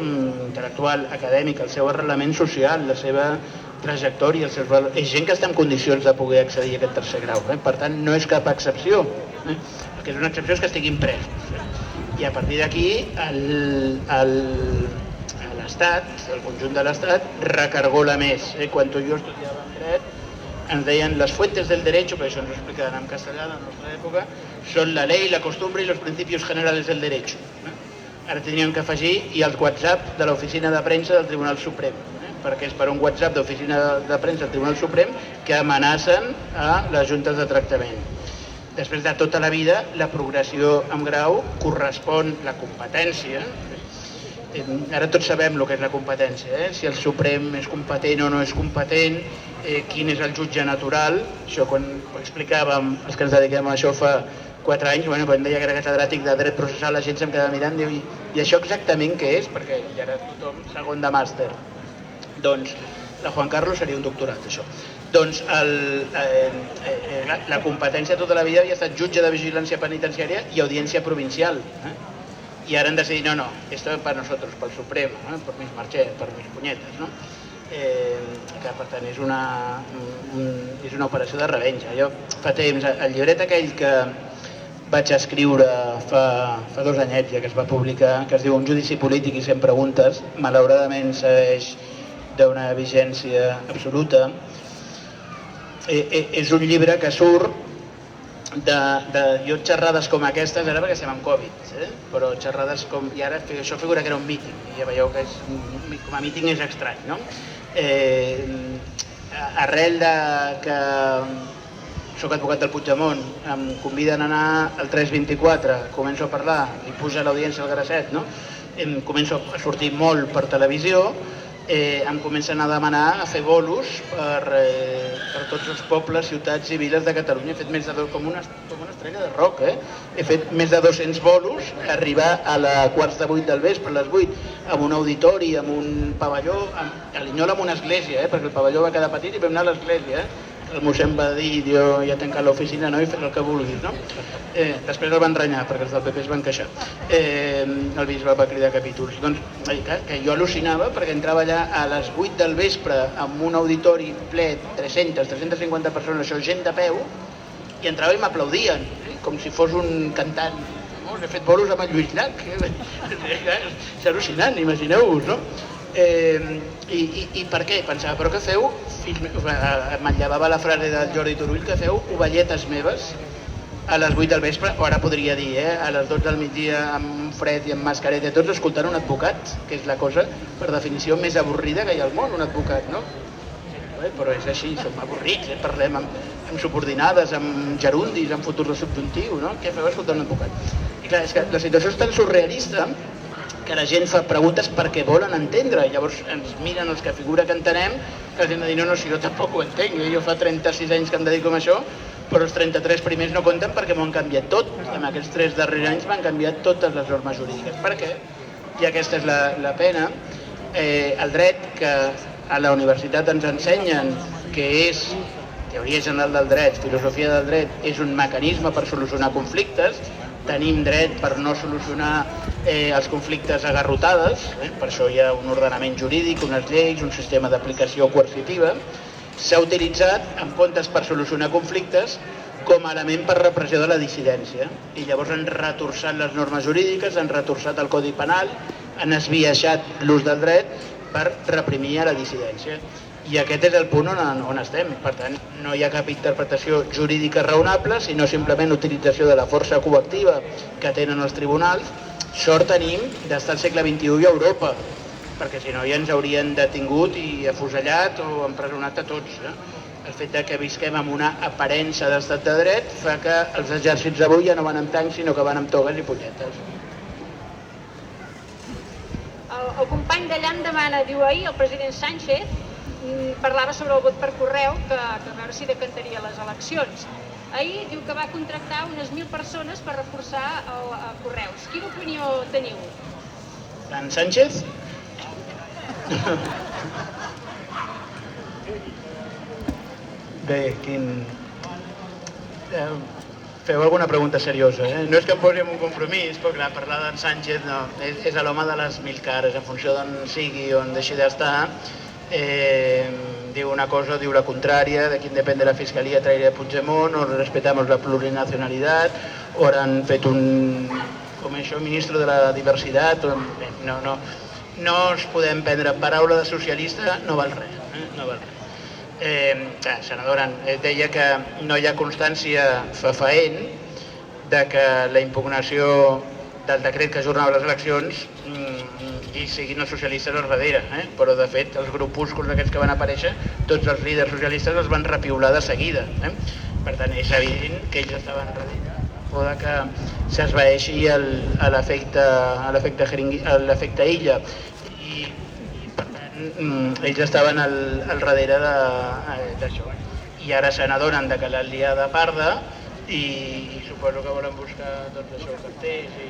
intel·lectual, acadèmica, el seu arrelament social, la seva trajectòria, els seus valors, és gent que està en condicions de poder accedir a aquest tercer grau. Per tant, no és cap excepció. El que és una excepció és que estiguin presos. I a partir d'aquí, l'Estat, el conjunt de l'Estat, recargola més. Quan tu i jo estudiàvem dret, ens deien les fuentes del derecho, però això ens ho explicaven en castellà en la nostra època, són la ley, la costumbre y los principios generales del derecho. Ara teníem que afegir i els WhatsApp de l'oficina de premsa del Tribunal Suprem, perquè és per un WhatsApp d'oficina de premsa del Tribunal Suprem que amenacen a les juntes de tractament. Després de tota la vida, la progressió en grau correspon la competència. Ara tots sabem el que és la competència, si el Suprem és competent o no és competent, quin és el jutge natural. Això quan ho explicàvem els que ens dediquem a això fa 4 anys, quan deia que era catedràtic de dret processal, la gent se'm quedava mirant i diu, i això exactament què és? Perquè ja era tothom segon de màster. Doncs la Juan Carlos seria un doctorat, això. Doncs la competència tota la vida havia estat jutge de vigilància penitenciària i audiència provincial. I ara han decidit, no, esto es para nosotros, pel Suprem, per mis marchés, per mis punyetes, no? Que per tant és una operació de revenja. Jo fa temps, el llibret aquell que vaig escriure fa 2 anyets, ja que es va publicar, que es diu Un judici polític i 100 preguntes, malauradament segueix d'una vigència absoluta. És un llibre que surt jo xerrades com aquestes, ara perquè estem amb Covid, però xerrades com... I ara això figura que era un míting, i ja veieu que com a míting és estrany, no? Arrel que soc advocat del Puigdemont, em conviden a anar al 324, començo a parlar, li puja l'audiència al Grasset, no? Començo a sortir molt per televisió, em comencen a demanar a fer bolos per tots els pobles, ciutats i viles de Catalunya. He fet més de com una estrella de rock, he fet més de 200 bolos, arribar a la 7:15 del vespre, a les 8, amb un auditori, amb un pavelló, a Linyola amb una església, perquè el pavelló va quedar petit i vam anar a l'església. El mossèn va dir, jo ja he tancat l'oficina, no? I fes el que vulguis, no? Després el van renyar, perquè els del PP es van queixar. El bisbe va cridar capítols. Doncs, que jo al·lucinava, perquè entrava allà a les 8 del vespre amb un auditori ple, 300-350 persones, això, gent de peu, i entrava i m'aplaudien, com si fos un cantant. He fet bolos amb el Lluís Llach. És al·lucinant, imagineu-vos, no? I per què? Pensava, però què feu? Manllevava la frase del Jordi Turull, que feu ovelletes meves a les 8 del vespre, o ara podria dir, a les 12 del migdia amb fred i amb mascareta i tots, escoltant un advocat, que és la cosa, per definició, més avorrida que hi ha al món, un advocat, no? Però és així, som avorrits, parlem amb subordinades, amb gerundis, amb futurs de subjuntiu, no? Què feu escoltant un advocat? I clar, és que la situació és tan surrealista que la gent fa preguntes perquè volen entendre, i llavors ens miren els que figura que entenem, que els hem de dir, no, si jo tampoc ho entenc, jo fa 36 anys que em dedico a això, però els 33 primers no compten perquè m'ho han canviat tot, en aquests 3 darrers anys m'han canviat totes les normes jurídiques. Per què? I aquesta és la pena. El dret que a la universitat ens ensenyen que és teoria general del dret, filosofia del dret, és un mecanisme per solucionar conflictes. Tenim dret per no solucionar els conflictes a garrotades, per això hi ha un ordenament jurídic, unes lleis, un sistema d'aplicació coercitiva. S'ha utilitzat, en comptes per solucionar conflictes, com a element per repressió de la dissidència. I llavors han retorçat les normes jurídiques, han retorçat el Codi Penal, han esbiaixat l'ús del dret per reprimir a la dissidència. I aquest és el punt on estem. Per tant, no hi ha cap interpretació jurídica raonable, sinó simplement utilització de la força coactiva que tenen els tribunals. Sort tenim d'estar al segle XXI i a Europa, perquè si no ja ens haurien detingut i afusellat o empresonat a tots. el fet que visquem amb una aparença d'estat de dret fa que els exèrcits d'avui ja no van amb tancs, sinó que van amb togues i punyetes. El company d'allà em demana, diu, ahir el president Sánchez parlava sobre el vot per correu, que a veure si decantaria les eleccions. Ahir diu que va contractar unes 1.000 persones per reforçar correus. Quina opinió teniu? En Sánchez? Bé, feu alguna pregunta seriosa, eh? No és que em posi en un compromís, però clar, parlar d'en Sánchez no, és l'home de les 1.000 cares, en funció d'on sigui, on deixi d'estar, diu una cosa o diu la contrària, de quien depende la Fiscalía traería a Puigdemont, o respetamos la plurinacionalidad, o han fet un, com això, ministre de la diversitat, no es podem prendre paraula de socialista, no val res, no val res. Senadora, deia que no hi ha constància fefaent de que la impugnació del decret que ajornava les eleccions i siguin els socialistes al darrere, però de fet els grupúsculs aquests que van aparèixer, tots els líders socialistes els van repiular de seguida. Per tant, és evident que ells estaven darrere o que s'esvaeixi l'efecte illa. I per tant, ells estaven al darrere d'això. I ara se n'adonen que l'han liada parda i suposo que volen buscar tots els seus cartells i...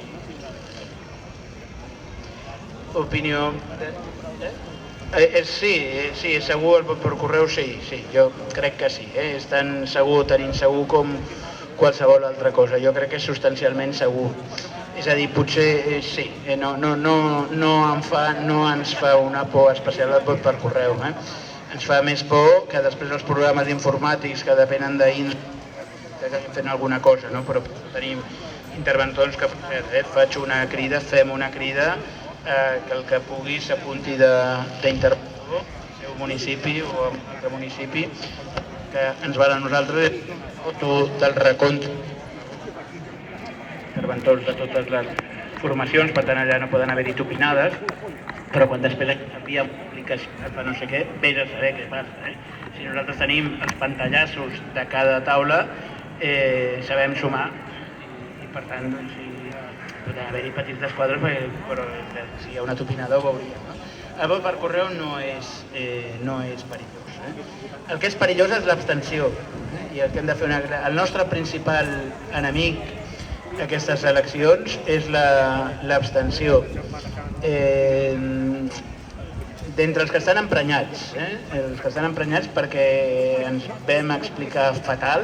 Opinió... Sí, segur el vot per correu, sí, jo crec que sí. És tan segur, tan insegur com qualsevol altra cosa. Jo crec que és substancialment segur. És a dir, potser sí, no ens fa una por especial el vot per correu. Ens fa més por que després els programes informàtics que depenen d'ahir que acabin fent alguna cosa, però tenim interventors que faig una crida, fem una crida que el que pugui s'apunti d'interventor al seu municipi o a un altre municipi que ens val a nosaltres del recompte interventors de totes les formacions, per tant allà no poden haver-hi topinades, però quan després s'envia aplicació fa no sé què, vés a saber què passa. Si nosaltres tenim els pantallassos de cada taula, sabem sumar i per tant poden haver-hi petits desquadres, però si hi ha una topinada ho veuríem. El vot per correu no és perillós. El que és perillós és l'abstenció. I el que hem de fer el nostre principal enemic d'aquestes eleccions és l'abstenció. D'entre els que estan emprenyats, perquè ens vam explicar fatal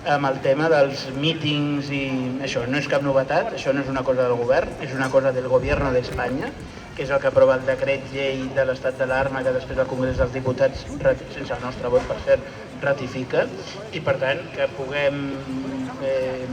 amb el tema dels mítings i això no és cap novetat, això no és una cosa del govern, és una cosa del gobierno d'Espanya, que és el que aprova el decret llei de l'estat d'alarma que després el Congrés dels Diputats, sense el nostre vot per cert, ratifica, i per tant que puguem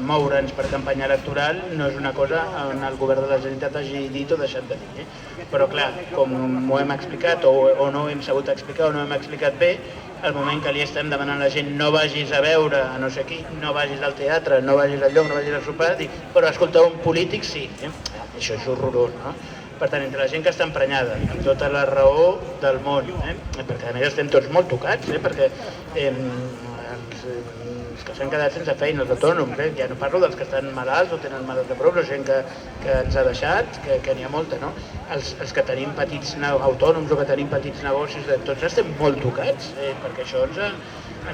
moure'ns per campanya electoral no és una cosa on el govern de la Generalitat hagi dit o deixat de dir. Però clar, com m'ho hem explicat o no ho hem sabut explicar o no ho hem explicat bé, el moment que li estem demanant a la gent no vagis a veure a no sé qui, no vagis al teatre, no vagis al lloc, no vagis a sopar, dic, però escolta, un polític sí. Això és horrorós, no? Per tant, entre la gent que està emprenyada, amb tota la raó del món, perquè a més estem tots molt tocats, perquè els que s'han quedat sense feina, els autònoms, ja no parlo dels que estan malalts o tenen malalts de prou, la gent que ens ha deixat, que n'hi ha molta, no? Els que tenim petits autònoms o que tenim petits negocis, tots estem molt tocats, perquè això ens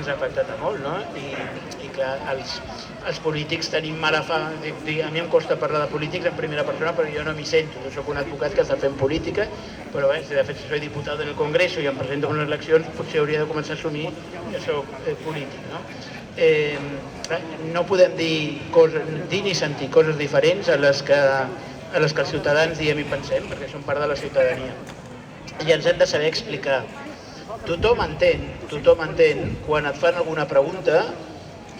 ha afectat a molt, no? I clar, els polítics tenim mala fama, a mi em costa parlar de polítics en primera persona, però jo no m'hi sento, jo soc un advocat que està fent política, però bé, si de fet soy diputado en el Congreso i em presento a unes eleccions, potser hauria de començar a assumir que soc polític, no? No podem dir ni sentir coses diferents a les que els ciutadans diem i pensem, perquè som part de la ciutadania. I ens hem de saber explicar. Tothom entén quan et fan alguna pregunta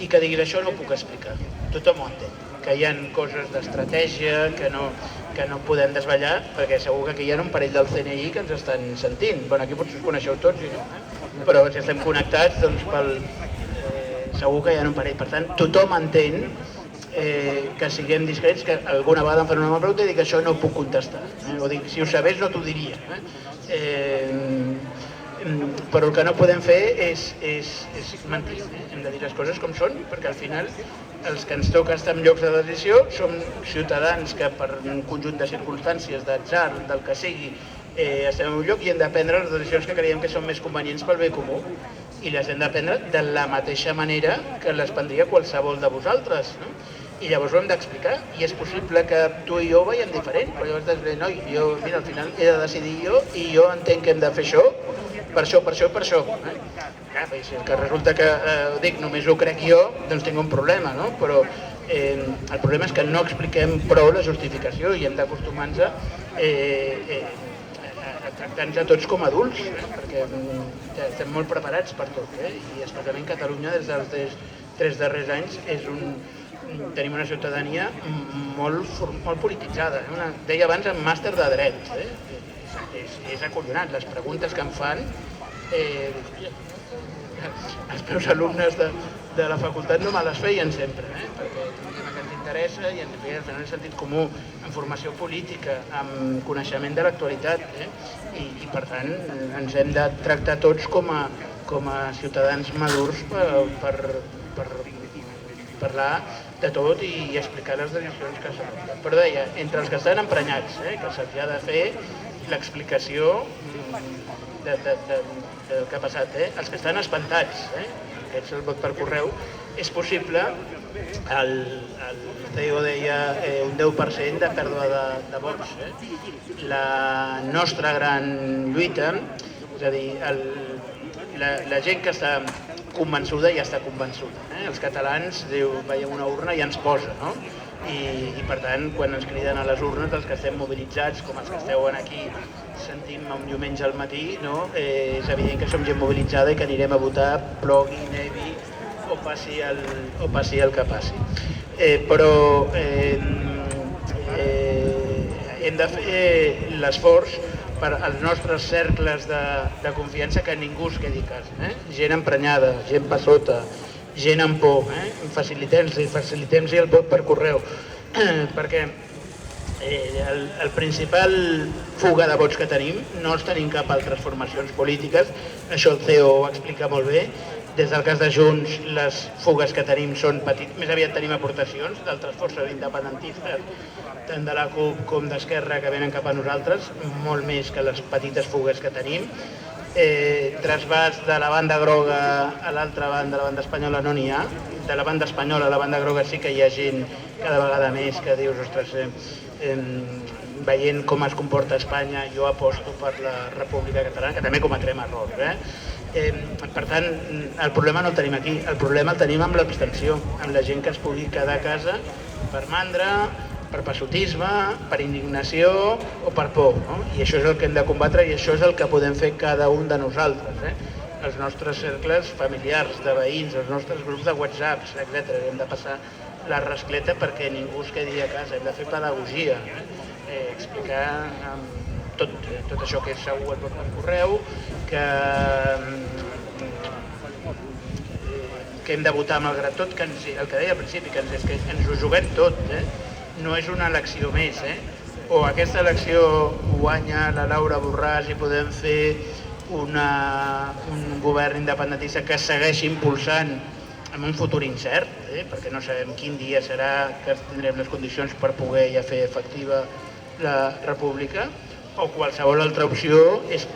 i que diguis això no ho puc explicar. Tothom ho entén. Que hi ha coses d'estratègia que no podem desvetllar, perquè segur que aquí hi ha un parell del CNI que ens estan sentint. Bueno, aquí potser us coneixeu tots i no, però si estem connectats, doncs segur que hi ha un parell. Per tant, tothom entén que siguem discrets, que alguna vegada em fan una pregunta i dic això no ho puc contestar. O dic, si ho sabés no t'ho diria. però el que no podem fer és mentir, hem de dir les coses com són, perquè al final els que ens toca estar en llocs de decisió som ciutadans que per un conjunt de circumstàncies, d'atzar, del que sigui, estem en un lloc i hem de prendre les decisions que creiem que són més convenients pel bé comú, i les hem de prendre de la mateixa manera que les prendria qualsevol de vosaltres, no? I llavors ho hem d'explicar, i és possible que tu i jo ho veiem diferent, però llavors has de dir, noi, jo, mira, al final he de decidir jo i jo entenc que hem de fer això, per això, per això i per això. Clar, si és que resulta que, dic, només ho crec jo, doncs tinc un problema, no? Però el problema és que no expliquem prou la justificació i hem d'acostumar-nos a tractar-nos a tots com a adults, perquè estem molt preparats per tot, i especialment Catalunya des dels 3 darrers anys tenim una ciutadania molt polititzada. Deia abans en màster de dret, és acollonant, les preguntes que em fan els meus alumnes de la facultat no me les feien sempre, perquè és un tema que ens interessa i ens feia en sentit comú, en formació política, en coneixement de l'actualitat, i per tant ens hem de tractar tots com a ciutadans madurs per parlar de tot i explicar les decisions que s'adopten. Però deia, entre els que estan emprenyats, que se'ls ha de fer l'explicació del que ha passat, els que estan espantats, aquest és el vot per correu, és possible, el CEO deia un 10% de pèrdua de vots. La nostra gran lluita, és a dir, la gent que està convençuda ja està convençuda. Els catalans veiem una urna i ens posa, no? I per tant, quan ens criden a les urnes, els que estem mobilitzats, com els que esteu aquí sentint un diumenge al matí, és evident que som gent mobilitzada i que anirem a votar, plogui, nevi o passi el que passi. Però hem de fer l'esforç per als nostres cercles de confiança que ningú es quedi a casa. Gent emprenyada, gent passota, gent amb por, facilitem-los el vot per correu, perquè el principal fuga de vots que tenim no els tenim cap altres formacions polítiques, això el CEO ho explica molt bé. Des del cas de Junts, les fugues que tenim són petites, més aviat tenim aportacions d'altres forces independentistes, tant de la CUP com d'Esquerra, que venen cap a nosaltres, molt més que les petites fugues que tenim. Trasbàs de la banda groga a l'altra banda, la banda espanyola, no n'hi ha. De la banda espanyola a la banda groga sí que hi ha gent cada vegada més que dius, ostres, veient com es comporta Espanya, jo aposto per la República Catalana, que també cometrem errors. Per tant, el problema no el tenim aquí, el problema el tenim amb l'abstenció, amb la gent que es pugui quedar a casa per mandra, per passotisme, per indignació o per por, i això és el que hem de combatre i això és el que podem fer cada un de nosaltres, els nostres cercles familiars, de veïns, els nostres grups de WhatsApps, etc. Hem de passar la rascleta perquè ningú es quedi a casa, hem de fer pedagogia, explicar tot això que és segur el vot per correu, que hem de votar malgrat tot, que el que deia al principi, que ens ho juguem tot, no és una elecció més, o aquesta elecció guanya la Laura Borràs i podem fer un govern independentista que segueixi impulsant en un futur incert, perquè no sabem quin dia serà que tindrem les condicions per poder ja fer efectiva la república, o qualsevol altra opció és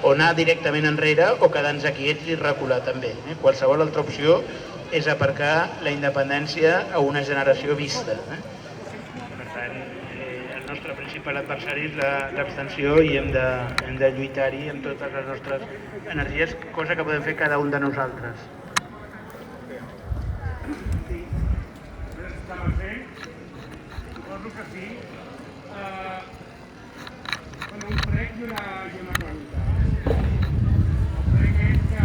o anar directament enrere o quedar-nos quiets i recular també. Qualsevol altra opció és aparcar la independència a una generació vista. Per tant, el nostre principal adversari és l'abstenció i hem de lluitar-hi amb totes les nostres energies, cosa que podem fer cada un de nosaltres. Suposo que sí. Un prec i una pregunta. El prec és que,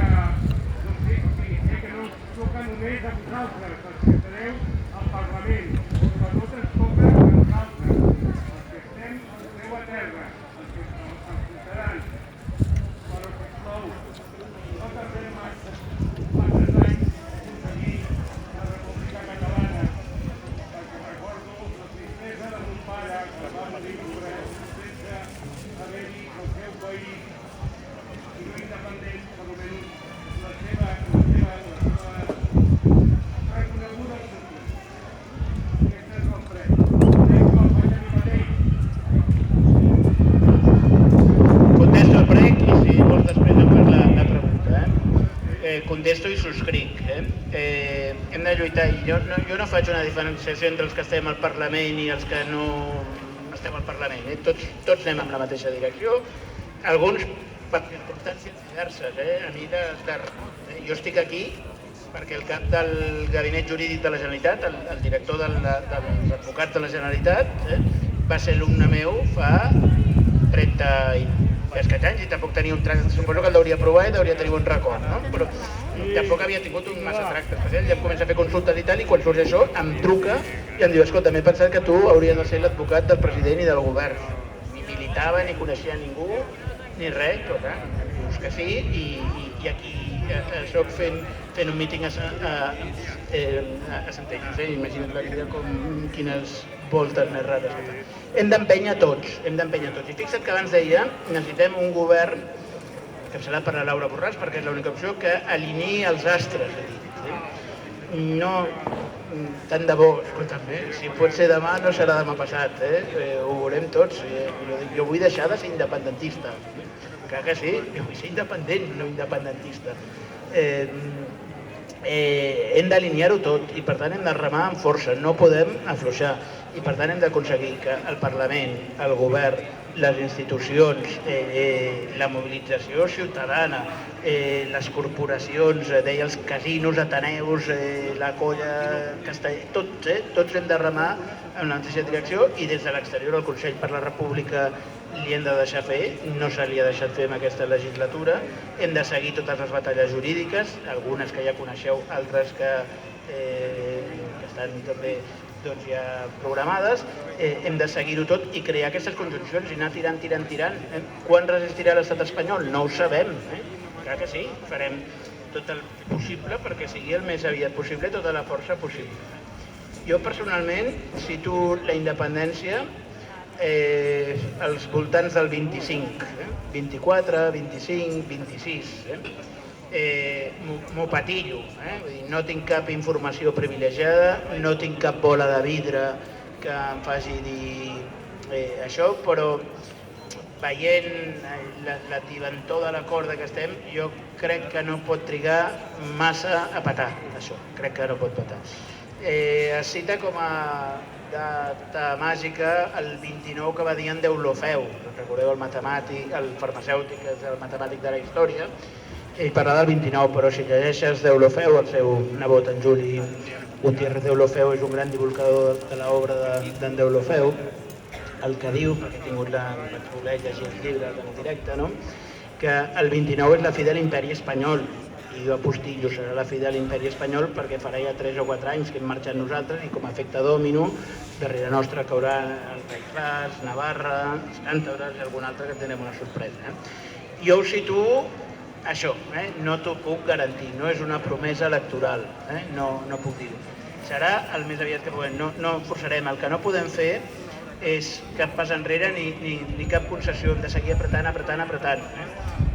no sé, sé que no us toca només a vosaltres, els que estareu al Parlament, però no ens toca a nosaltres, els que esteu a terra, els ciutadans. Però, sisplau, no tardem massa 3 anys a aconseguir la República Catalana, perquè recordo la tristesa de mon pare investo i subscric. Hem de lluitar, i jo no faig una diferenciació entre els que estem al Parlament i els que no estem al Parlament. Tots anem en la mateixa direcció, alguns per circumstàncies diverses, a mi d'esquerra. Jo estic aquí perquè el cap del Gabinet Jurídic de la Generalitat, el director dels advocats de la Generalitat, va ser alumne meu fa 30 i escaig anys i tampoc tenia un tracte, suposo que el deuria provar i deuria tenir un record, no? Però tampoc havia tingut un massa tracte especial i em comença a fer consultes i tal, i quan surt això em truca i em diu, escolta, m'he pensat que tu hauries de ser l'advocat del president i del govern. Ni militava, ni coneixia ningú, ni res, però clar, em dius que sí, i aquí soc fent un míting a Centelles, imagina't la vida com quines voltes més rares que fa. Hem d'empènyer tots, I fixa't que abans deia, necessitem un govern encapçalat per la Laura Borràs, perquè és l'única opció que alineï els astres, no tant de bo, escolta'm, si pot ser demà no serà demà passat, ho veurem tots, jo vull deixar de ser independentista, clar que sí, jo vull ser independent, no independentista. Hem d'alinear-ho tot i per tant hem de remar amb força, no podem afluixar i per tant hem d'aconseguir que el Parlament, el govern, les institucions, la mobilització ciutadana, les corporacions, deia els casinos, ateneus, la colla castellà, tots hem de remar en la mateixa direcció i des de l'exterior el Consell per la República li hem de deixar fer, no se li ha deixat fer en aquesta legislatura, hem de seguir totes les batalles jurídiques, algunes que ja coneixeu, altres que estan també ja programades, hem de seguir-ho tot i crear aquestes conjuncions i anar tirant. Quan resistirà l'estat espanyol? No ho sabem, clar que sí, farem tot el possible perquè sigui el més aviat possible, tota la força possible. Jo personalment situo la independència als voltants del 25, 24, 25, 26. M'ho patillo, no tinc cap informació privilegiada, no tinc cap bola de vidre que em faci dir això, però veient la tibantor de la corda que estem, jo crec que no pot trigar massa a petar, això, crec que no pot petar. Es cita com a data màgica el 29 que va dir en Deulofeu, recordeu el matemàtic, el farmacèutic, és el matemàtic de la història, ell parla del 29, però si llegeixes Deulofeu, el seu nebot, en Juli Gutiérrez Deulofeu, és un gran divulgador de l'obra d'en Deulofeu, el que diu, perquè he tingut vaig voler llegir el llibre en directe, que el 29 és la fi de l'imperi espanyol, i jo apostillo, serà la fi de l'imperi espanyol perquè farà ja 3 o 4 anys que hem marxat nosaltres i com a efecte dòmino darrere nostre caurà el País Basc, Navarra, els càntabres i algun altre que tindrem una sorpresa. Jo ho situo això, no t'ho puc garantir, no és una promesa electoral, no puc dir-ho. Serà el més aviat que puguem, no forçarem. El que no podem fer és cap pas enrere ni cap concessió, hem de seguir apretant.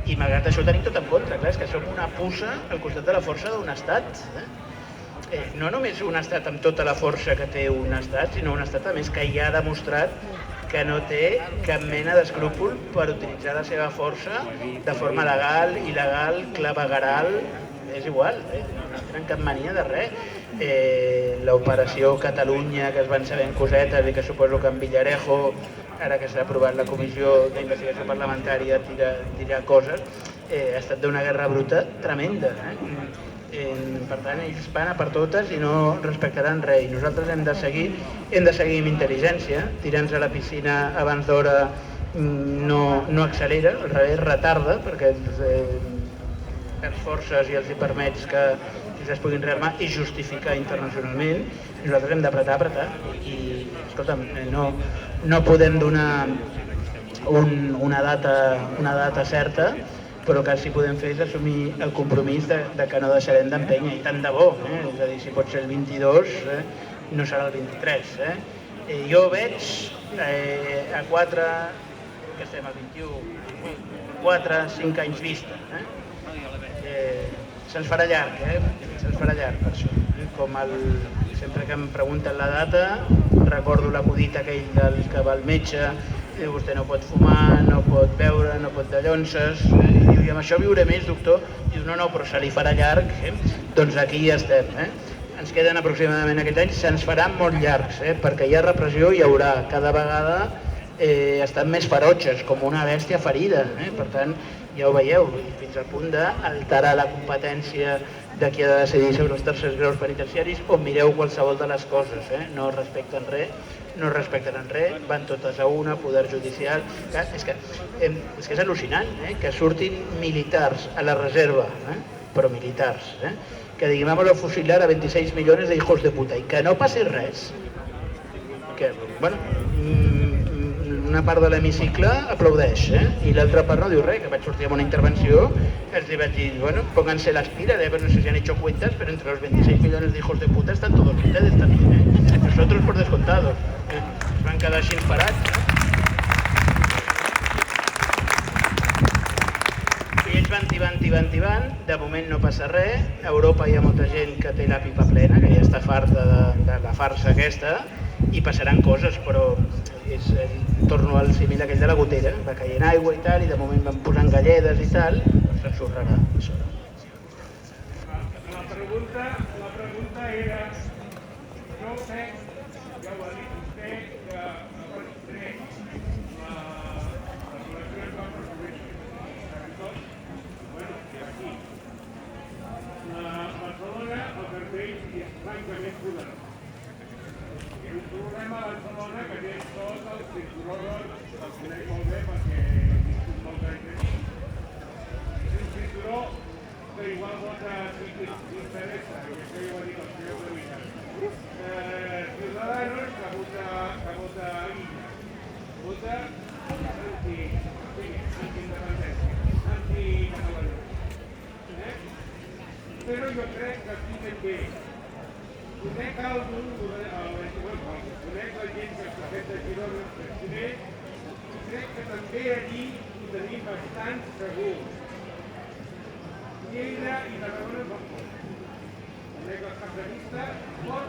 I malgrat això ho tenim tot en contra, clar, és que som una puça al costat de la força d'un estat. No només un estat amb tota la força que té un estat, sinó un estat a més que ja ha demostrat que no té cap mena d'escrúpol per utilitzar la seva força de forma legal, il·legal, clavegueral, és igual, no tenen cap mania de res. L'operació Catalunya, que es van sabent cosetes i que suposo que en Villarejo, ara que s'ha aprovat la comissió d'investigació parlamentària, dirà coses, ha estat d'una guerra bruta tremenda. Per tant, ells van a per totes i no respectaran res. I nosaltres hem de seguir amb intel·ligència, tirant-nos a la piscina abans d'hora no accelera, al revés, retarda, perquè perds forces i els hi permets que es puguin rearmar i justificar internacionalment. Nosaltres hem d'apretar. I, escolta'm, no podem donar una data certa, però que sí que podem fer és assumir el compromís de que no deixarem d'empènyer, i tant de bo, és a dir, si pot ser el 22, no serà el 23. Jo veig a 4, que estem al 21, 4, 5 anys vista. Se'ns farà llarg, per això. Com sempre que em pregunten la data, recordo l'acudit aquell del que va al metge i vostè no pot fumar, no pot beure, no pot de llonces, i amb això viuré més, doctor. Diu, no, però se li farà llarg, doncs aquí ja estem. Ens queden aproximadament aquests anys, se'ns faran molt llargs, perquè hi ha repressió, hi haurà, cada vegada estan més ferotges, com una bèstia ferida, per tant, ja ho veieu, fins al punt d'alterar la competència de qui ha de decidir sobre els tercers graus penitenciaris, on mireu qualsevol de les coses, no respecten res, van totes a una, poder judicial. És que és al·lucinant que surtin militars a la reserva, però militars, que diguin vamos a fusilar a 26 millones de hijos de puta i que no passi res. Que, bueno, una part de l'hemicicle aplaudeix, i l'altra part no diu res, que vaig sortir amb una intervenció que els vaig dir, bueno, pónganse las pilas, no sé si han hecho cuentas, pero entre los 26 millones de hijos de puta están todos ustedes también, nosotros por descontados, es van quedar així parats, i ells van tibant, de moment no passa res, a Europa hi ha molta gent que té la pipa plena, que ja està farta de la farsa aquesta, i passaran coses, però torno al símil aquell de la gotera, va caient aigua i tal, i de moment van posant galledes i tal, s'ensorrarà. La pregunta era, jo crec, ja ho ha dit vostè, que les tres, les relacions van resolver tot, bueno, aquí. Barcelona, el cartell és francament poderós. Hi ha un problema a Barcelona que té tot el cinturó d'or, el conec molt bé perquè he viscut molts anys aquí. És un cinturó que igual vota qui interessa, que això ja ho ha dit el senyor de Vital. Ciudadanos que vota Illa. Vota anti-independència, anti-Catalunya. Però jo crec que aquí també conec algú, conec la gent que s'ha fet de Girona, i crec que també allí ho tenim bastant segur. Lleida i Tarragona no pot. Conec els caps de vista, pot,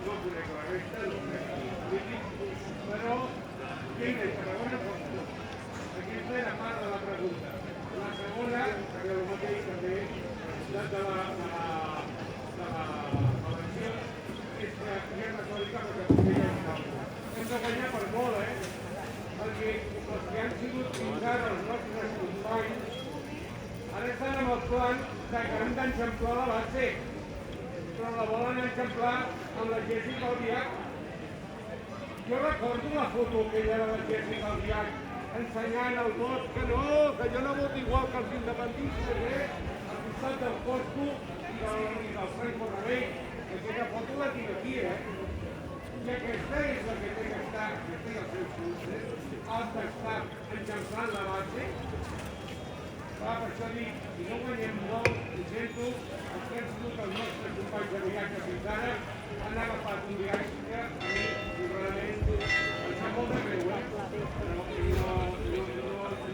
no conec la resta, no conec els polítics, però Lleida i Tarragona pot. Aquesta era part de la pregunta. La segona, perquè el mateix també, de hem de guanyar per molt, perquè els que han sigut fins ara els nostres companys ara estan amb el plan que han d'enxamplar la base, però la volen enxamplar amb la Jéssica Albiach. Jo recordo la foto aquella de la Jéssica Albiach ensenyant el vot que jo no voto igual que els independentistes, al costat del Cosco i del Franco Rabell. Aquella foto la tinc aquí, i aquesta és la que té que estar, que té els seus punts, has d'estar enxamplant la base. Per això dic, si no guanyem molt, ho sento, els que han sigut els nostres companys de viatge fins ara han agafat un viatge que a mi, realment, em sap molt de greu,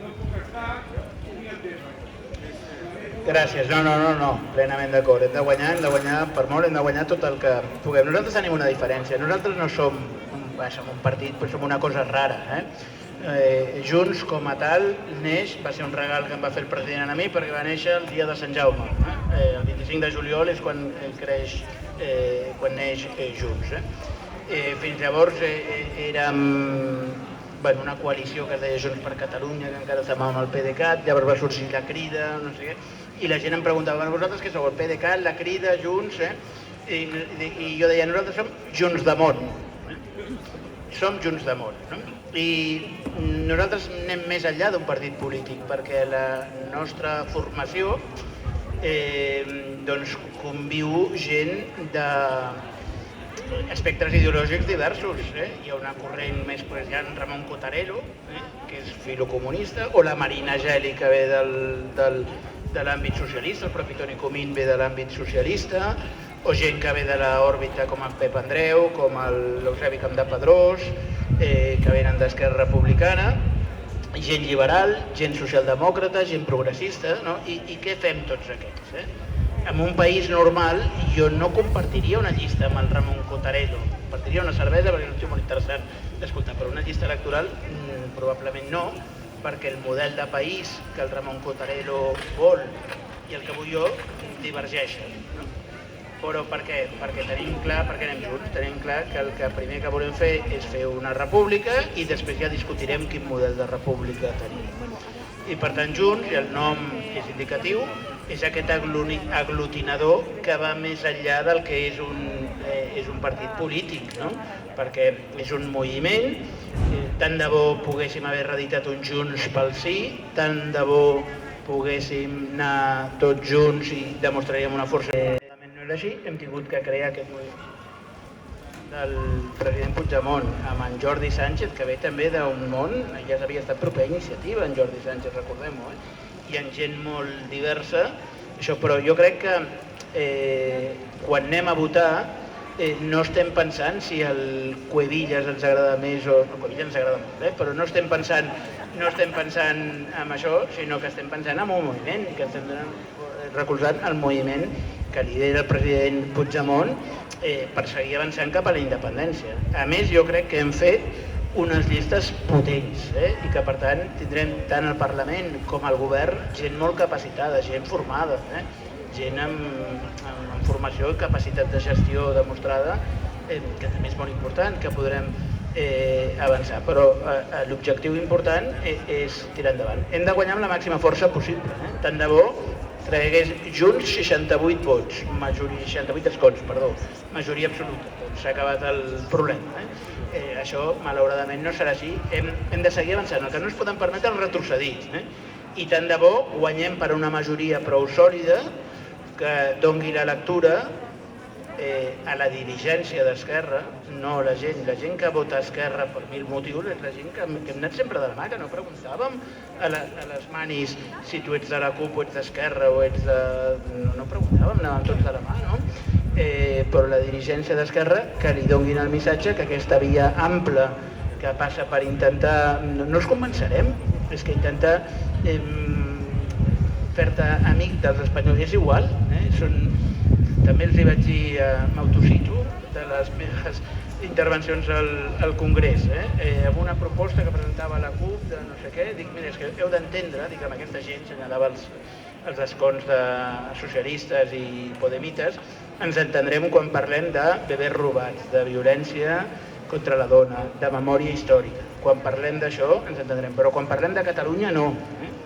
no puc estar ni el temps. Gràcies, no, plenament d'acord. Hem de guanyar per molt, hem de guanyar tot el que puguem. Nosaltres tenim una diferència, nosaltres no som un partit, però som una cosa rara. Junts, com a tal, neix, va ser un regal que em va fer el president a mi perquè va néixer el dia de Sant Jaume. El 25 de juliol és quan neix Junts. Fins llavors érem una coalició que es deia Junts per Catalunya, que encara estàvem amb el PDeCAT, llavors va sorgir la Crida, no sé què, i la gent em preguntava, vosaltres què sou, el PDeCAT, la Crida, Junts, i jo deia, nosaltres som Junts de Món, som Junts de Món, i nosaltres anem més enllà d'un partit polític, perquè la nostra formació conviu gent de espectres ideològics diversos. Hi ha una corrent més present, Ramon Cotarello, que és filocomunista, o la Marina Geli, que ve de l'àmbit socialista, el propi Toni Comín ve de l'àmbit socialista, o gent que ve de l'òrbita com en Pep Andreu, com l'Eusebi Campdepadrós, que venen d'Esquerra Republicana, gent liberal, gent socialdemòcrata, gent progressista, i què fem tots aquests? en un país normal jo no compartiria una llista amb el Ramon Cottarello, compartiria una cervesa perquè és un tio molt interessant d'escoltar, però una llista electoral probablement no, perquè el model de país que el Ramon Cottarello vol i el que vull jo divergeixen. No? Però per què? Perquè tenim clar, perquè anem junts, tenim clar que el que primer que volem fer és fer una república i després ja discutirem quin model de república tenim. I per tant junts, i el nom és indicatiu, és aquest aglutinador que va més enllà del que és un partit polític, no? Perquè és un moviment, tant de bo poguéssim haver reeditat un Junts pel Sí, tant de bo poguéssim anar tots junts i demostraríem una força. No era així, hem tingut que crear aquest moviment del president Puigdemont amb en Jordi Sánchez, que ve també d'un món, ja s'havia estat proper a Iniciativa, en Jordi Sánchez, recordem-ho, i en gent molt diversa, això, però jo crec que quan anem a votar no estem pensant si el Cuevillas ens agrada més o... El Cuevillas ens agrada molt, però no estem pensant en això, sinó que estem pensant en un moviment, que estem recolzant el moviment que lidera el president Puigdemont per seguir avançant cap a la independència. A més, jo crec que hem fet unes llistes potents i que per tant tindrem tant al Parlament com al govern gent molt capacitada, gent formada, gent amb formació i capacitat de gestió demostrada, que també és molt important, que podrem avançar. Però l'objectiu important és tirar endavant. Hem de guanyar amb la màxima força possible. Tant de bo tragués Junts 68 vots, 68 escons, perdó, majoria absoluta. S'ha acabat el problema. Això, malauradament, no serà així. Hem de seguir avançant. El que no ens podem permetre és retrocedir. I tant de bo guanyem per una majoria prou sòlida que doni la lectura a la dirigència d'Esquerra, no la gent que vota Esquerra per mil motius, és la gent que hem anat sempre de la mà, que no preguntàvem a les manis si tu ets de la CUP o ets d'Esquerra o ets de... No preguntàvem, anàvem tots de la mà, no? Però la dirigència d'Esquerra que li donin el missatge que aquesta via ampla que passa per intentar... No els convencerem, és que intentar fer-te amic dels espanyols és igual, també els hi vaig dir, m'autocito, de les meves intervencions al Congrés, amb una proposta que presentava la CUP de no sé què, dic, mira, és que heu d'entendre, dic, amb aquesta gent, senyalava els escons de socialistes i podemites, ens entendrem quan parlem de bebès robats, de violència contra la dona, de memòria històrica. Quan parlem d'això ens entendrem, però quan parlem de Catalunya no,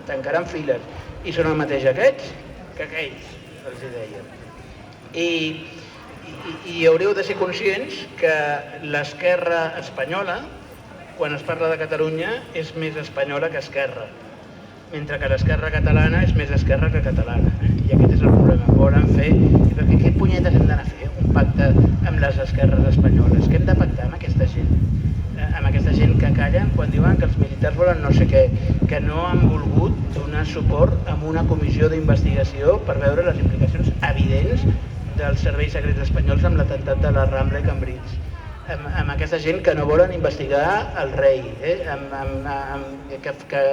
tancaran files. I són el mateix aquests que aquells, els hi deia. I haureu de ser conscients que l'esquerra espanyola, quan es parla de Catalunya, és més espanyola que Esquerra, mentre que l'esquerra catalana és més esquerra que catalana. I aquest és el problema. Volen fer... Perquè què punyetes hem d'anar a fer? Un pacte amb les esquerres espanyoles. Què hem de pactar amb aquesta gent? Amb aquesta gent que callen quan diuen que els militars volen no sé què, que no han volgut donar suport a una comissió d'investigació per veure les implicacions evidents dels serveis secrets espanyols amb l'atemptat de la Rambla i Cambrils. Amb aquesta gent que no volen investigar el rei, que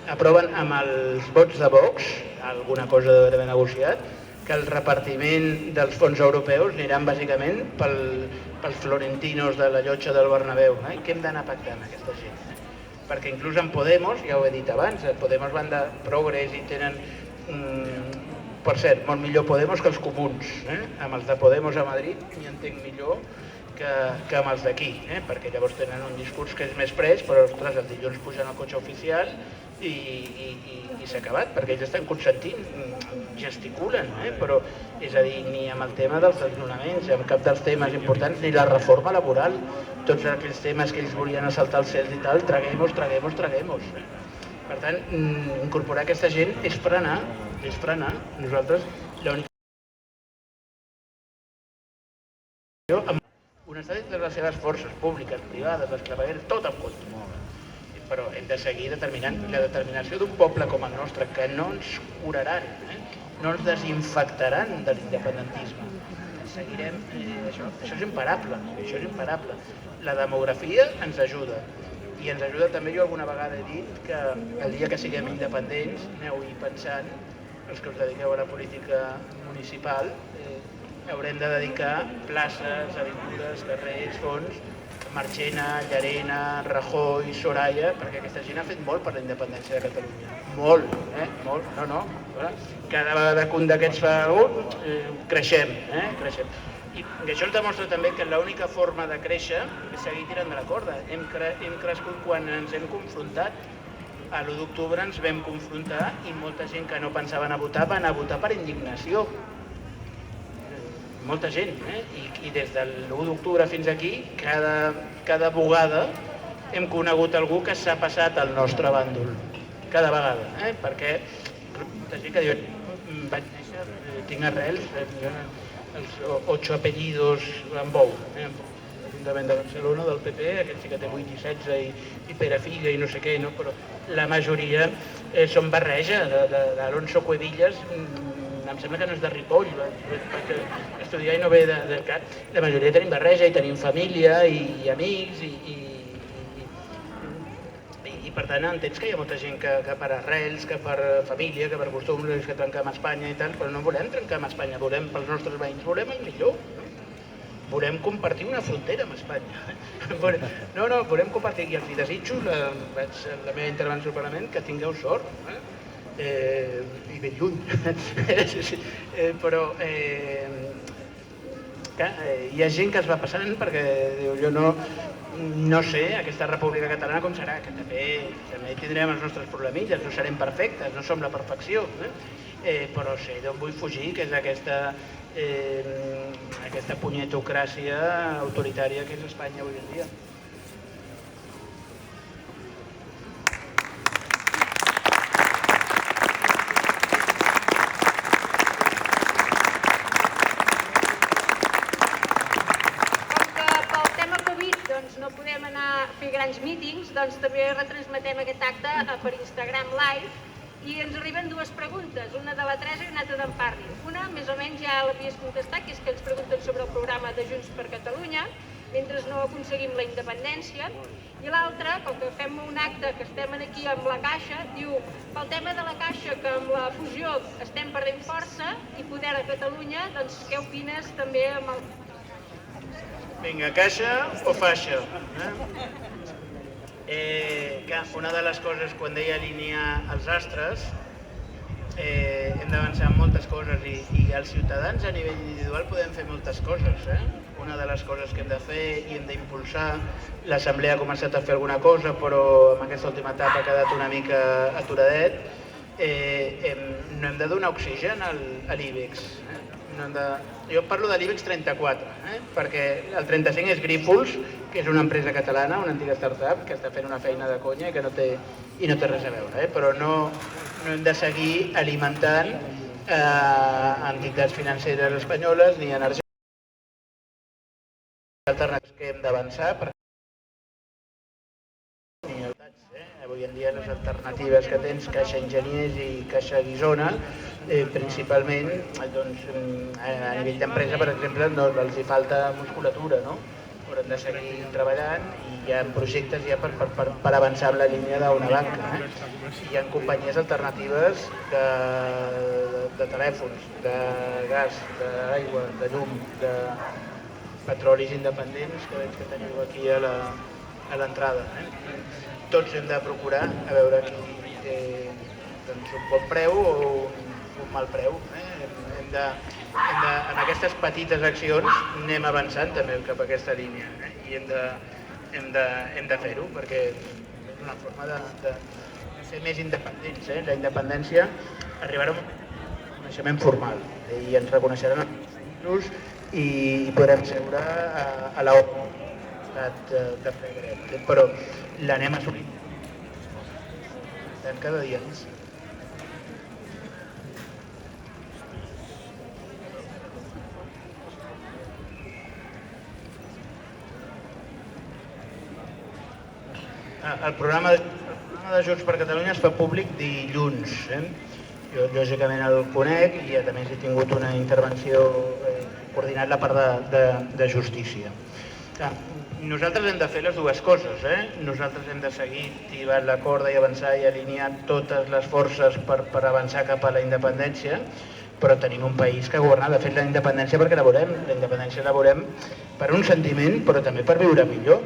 aproven amb els vots de Vox, alguna cosa d'haver negociat, que el repartiment dels fons europeus aniran bàsicament pels florentinos de la llotja del Bernabéu. Què hem d'anar a pactar amb aquesta gent? Perquè inclús en Podemos, ja ho he dit abans, Podemos van de progrés i tenen... Per cert, molt millor Podemos que els comuns. Amb els de Podemos a Madrid m'hi entenc millor que amb els d'aquí, perquè llavors tenen un discurs que és més pres, però ostres, el dilluns pugen al cotxe oficial i s'ha acabat, perquè ells estan consentint, gesticulen, però és a dir, ni amb el tema dels desnonaments, amb cap dels temes importants, ni la reforma laboral, tots aquells temes que ells volien assaltar els cels i tal, traguemos. Per tant, incorporar aquesta gent és frenar. Nosaltres, l'única... Un estat de les seves forces públiques, privades, les clavegueres, tot en contra. Però hem de seguir determinant. I la determinació d'un poble com el nostre, que no ens curaran, no ens desinfectaran de l'independentisme. Seguirem... Això és imparable, La demografia ens ajuda. I ens ajuda també, jo alguna vegada he dit, que el dia que siguem independents aneu-hi pensant els que us dediqueu a la política municipal, haurem de dedicar places, aventures, carrers, fons, Marchena, Llarena, Rajoy, Soraya, perquè aquesta gent ha fet molt per la independència de Catalunya. Molt, molt, no. Cada vegada que un d'aquests fa creixem, creixem. I això ens demostra també que l'única forma de créixer és seguir tirant de la corda. Hem crescut quan ens hem confrontat. A l'1 d'octubre ens vam confrontar i molta gent que no pensaven a votar van a votar per indignació. Molta gent, i des de l'1 d'octubre fins aquí, cada vegada hem conegut algú que s'ha passat al nostre bàndol. Cada vegada, perquè molta gent que diu, vaig néixer, tinc arrels, els 8 apellidos en bou, l'Ajuntament de Barcelona, del PP, aquest sí que té 8 i 16, i Pere Figa i no sé què, però la majoria són barreja d'Alonso Cuevillas. Em sembla que no és de Ripoll, vaig estudiar i no ve del cap. La majoria tenim barreja i tenim família i amics i per tant entens que hi ha molta gent que per arrels, que per família, que per costums, que trenca amb Espanya i tal, però no volem trencar amb Espanya, volem pels nostres veïns, volem el millor. Volem compartir una frontera amb Espanya. No, volem compartir, i els desitjo, la meva intervenció al Parlament, que tingueu sort. I ben lluny, però hi ha gent que es va passant perquè diu, jo no sé aquesta República Catalana com serà, que també tindrem els nostres problemilles, no serem perfectes, no som la perfecció, però sé d'on vull fugir, que és aquesta punyetocràcia autoritària que és Espanya avui en dia. No podem anar a fer grans mítings, doncs també retransmetem aquest acte per Instagram Live i ens arriben 2 preguntes, una de la Teresa i una altra d'en Parri. Una, més o menys ja l'havies contestat, que és que ens pregunten sobre el programa de Junts per Catalunya, mentre no aconseguim la independència, i l'altra, com que fem un acte que estem aquí amb la Caixa, diu, pel tema de la Caixa, que amb la fusió estem perdent força i poder a Catalunya, doncs què opines també amb el... Vinga, caixa o faixa? Una de les coses, quan deia alinear els astres, hem d'avançar en moltes coses i els ciutadans a nivell individual podem fer moltes coses. Una de les coses que hem de fer i hem d'impulsar, l'Assemblea ha començat a fer alguna cosa, però en aquesta última etapa ha quedat una mica aturadet, no hem de donar oxigen a l'IBEX. Jo parlo de l'IBEX 34, perquè el 35 és Grífols, que és una empresa catalana, una antiga startup, que està fent una feina de conya i que no té res a veure, però no hem de seguir alimentant entitats financeres espanyoles ni energètiques alternatives que hem d'avançar. Avui en dia les alternatives que tens, Caixa Enginyers i Caixa Guissona, principalment a nivell d'empresa, per exemple, els hi falta musculatura, no? Haurem de seguir treballant i hi ha projectes ja per avançar en la línia d'una banca. Hi ha companyies alternatives de telèfons, de gas, d'aigua, de llum, de petrolis independents, que veig que teniu aquí a l'entrada. Tots hem de procurar a veure qui té un bon preu o un mal preu. En aquestes petites accions anem avançant també cap a aquesta línia i hem de fer-ho perquè és una forma de ser més independents. La independència arribarà a un coneixement formal i ens reconeixeran els i podrem seure a l'ONU de ple dret, però l'anem assolint cada dia més. El programa de Junts per Catalunya es fa públic dilluns. Jo lògicament el conec i a més he tingut una intervenció coordinant la part de justícia. Nosaltres hem de fer les dues coses. Nosaltres hem de seguir tibant la corda i avançar i alinear totes les forces per avançar cap a la independència, però tenim un país que governar. De fet, la independència perquè la volem. La independència la volem per un sentiment, però també per viure millor,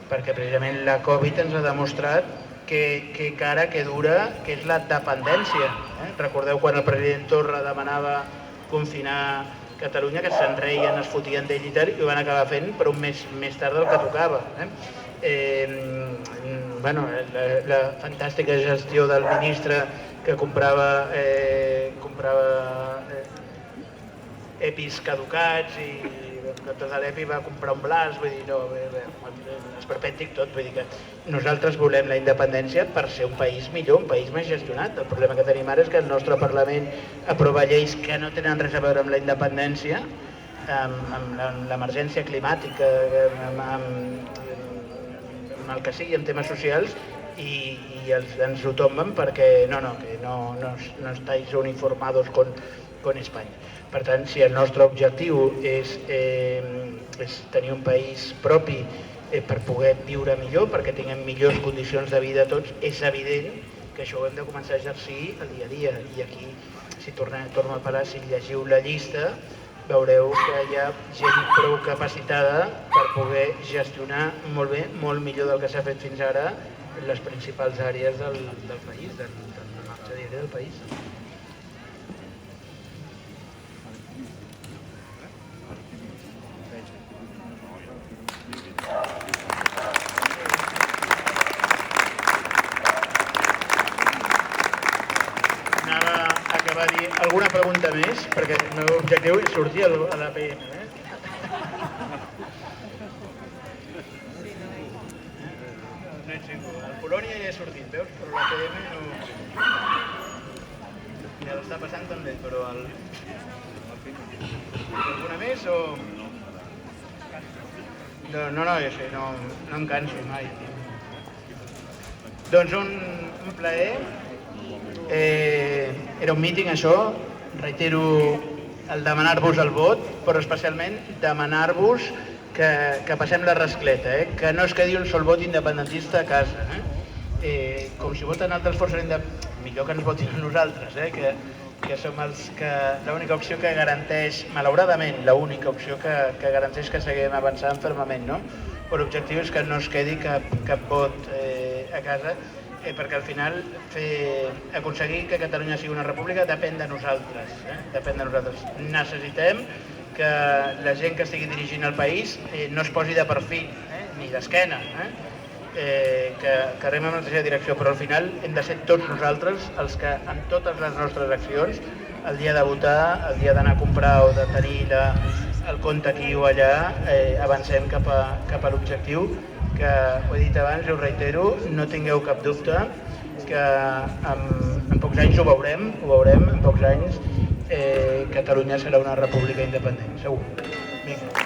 perquè precisament la Covid ens ha demostrat que cara, que dura, que és la dependència. Recordeu quan el president Torra demanava confinar Catalunya, que se'n reien, es fotien d'ell i tal, i ho van acabar fent, però un mes més tard del que tocava. La fantàstica gestió del ministre que comprava EPIs caducats i tot l'EPI va comprar un blas, vull dir, no, esperpèntic tot, vull dir que nosaltres volem la independència per ser un país millor, un país més gestionat. El problema que tenim ara és que el nostre Parlament aprova lleis que no tenen res a veure amb la independència, amb l'emergència climàtica, amb el que sigui, en temes socials, i ens ho tomben perquè que no estáis uniformados con Espanya. Per tant, si el nostre objectiu és tenir un país propi per poder viure millor, perquè tinguem millors condicions de vida tots, és evident que això ho hem de començar a exercir el dia a dia. I aquí, si torno a parar, si llegiu la llista, veureu que hi ha gent prou capacitada per poder gestionar molt bé, molt millor del que s'ha fet fins ara, les principals àrees del país, del marge diari del país. Alguna pregunta més? Perquè el meu objectiu és sortir a l'APM. El Polònia ja he sortit, veus? Però l'APM no... Ja l'està passant també, però el... Alguna més o...? No, jo sé, no em canso mai. Doncs un plaer. Era un míting, això. Reitero el demanar-vos el vot, però especialment demanar-vos que passem la rascleta, que no es quedi un sol vot independentista a casa. Com si voten altres forces independentistes, millor que ens votin a nosaltres, que som l'única opció que garanteix, malauradament, l'única opció que garanteix que seguim avançant fermament, no? Però l'objectiu és que no es quedi cap vot a casa, perquè al final aconseguir que Catalunya sigui una república depèn de nosaltres. Necessitem que la gent que estigui dirigint el país no es posi de perfil, ni d'esquena, que remem en la mateixa direcció, però al final hem de ser tots nosaltres els que en totes les nostres accions, el dia de votar, el dia d'anar a comprar o de tenir el compte aquí o allà, avancem cap a l'objectiu, que ho he dit abans i ho reitero, no tingueu cap dubte que en pocs anys ho veurem, en pocs anys Catalunya serà una república independent, segur. Vinga.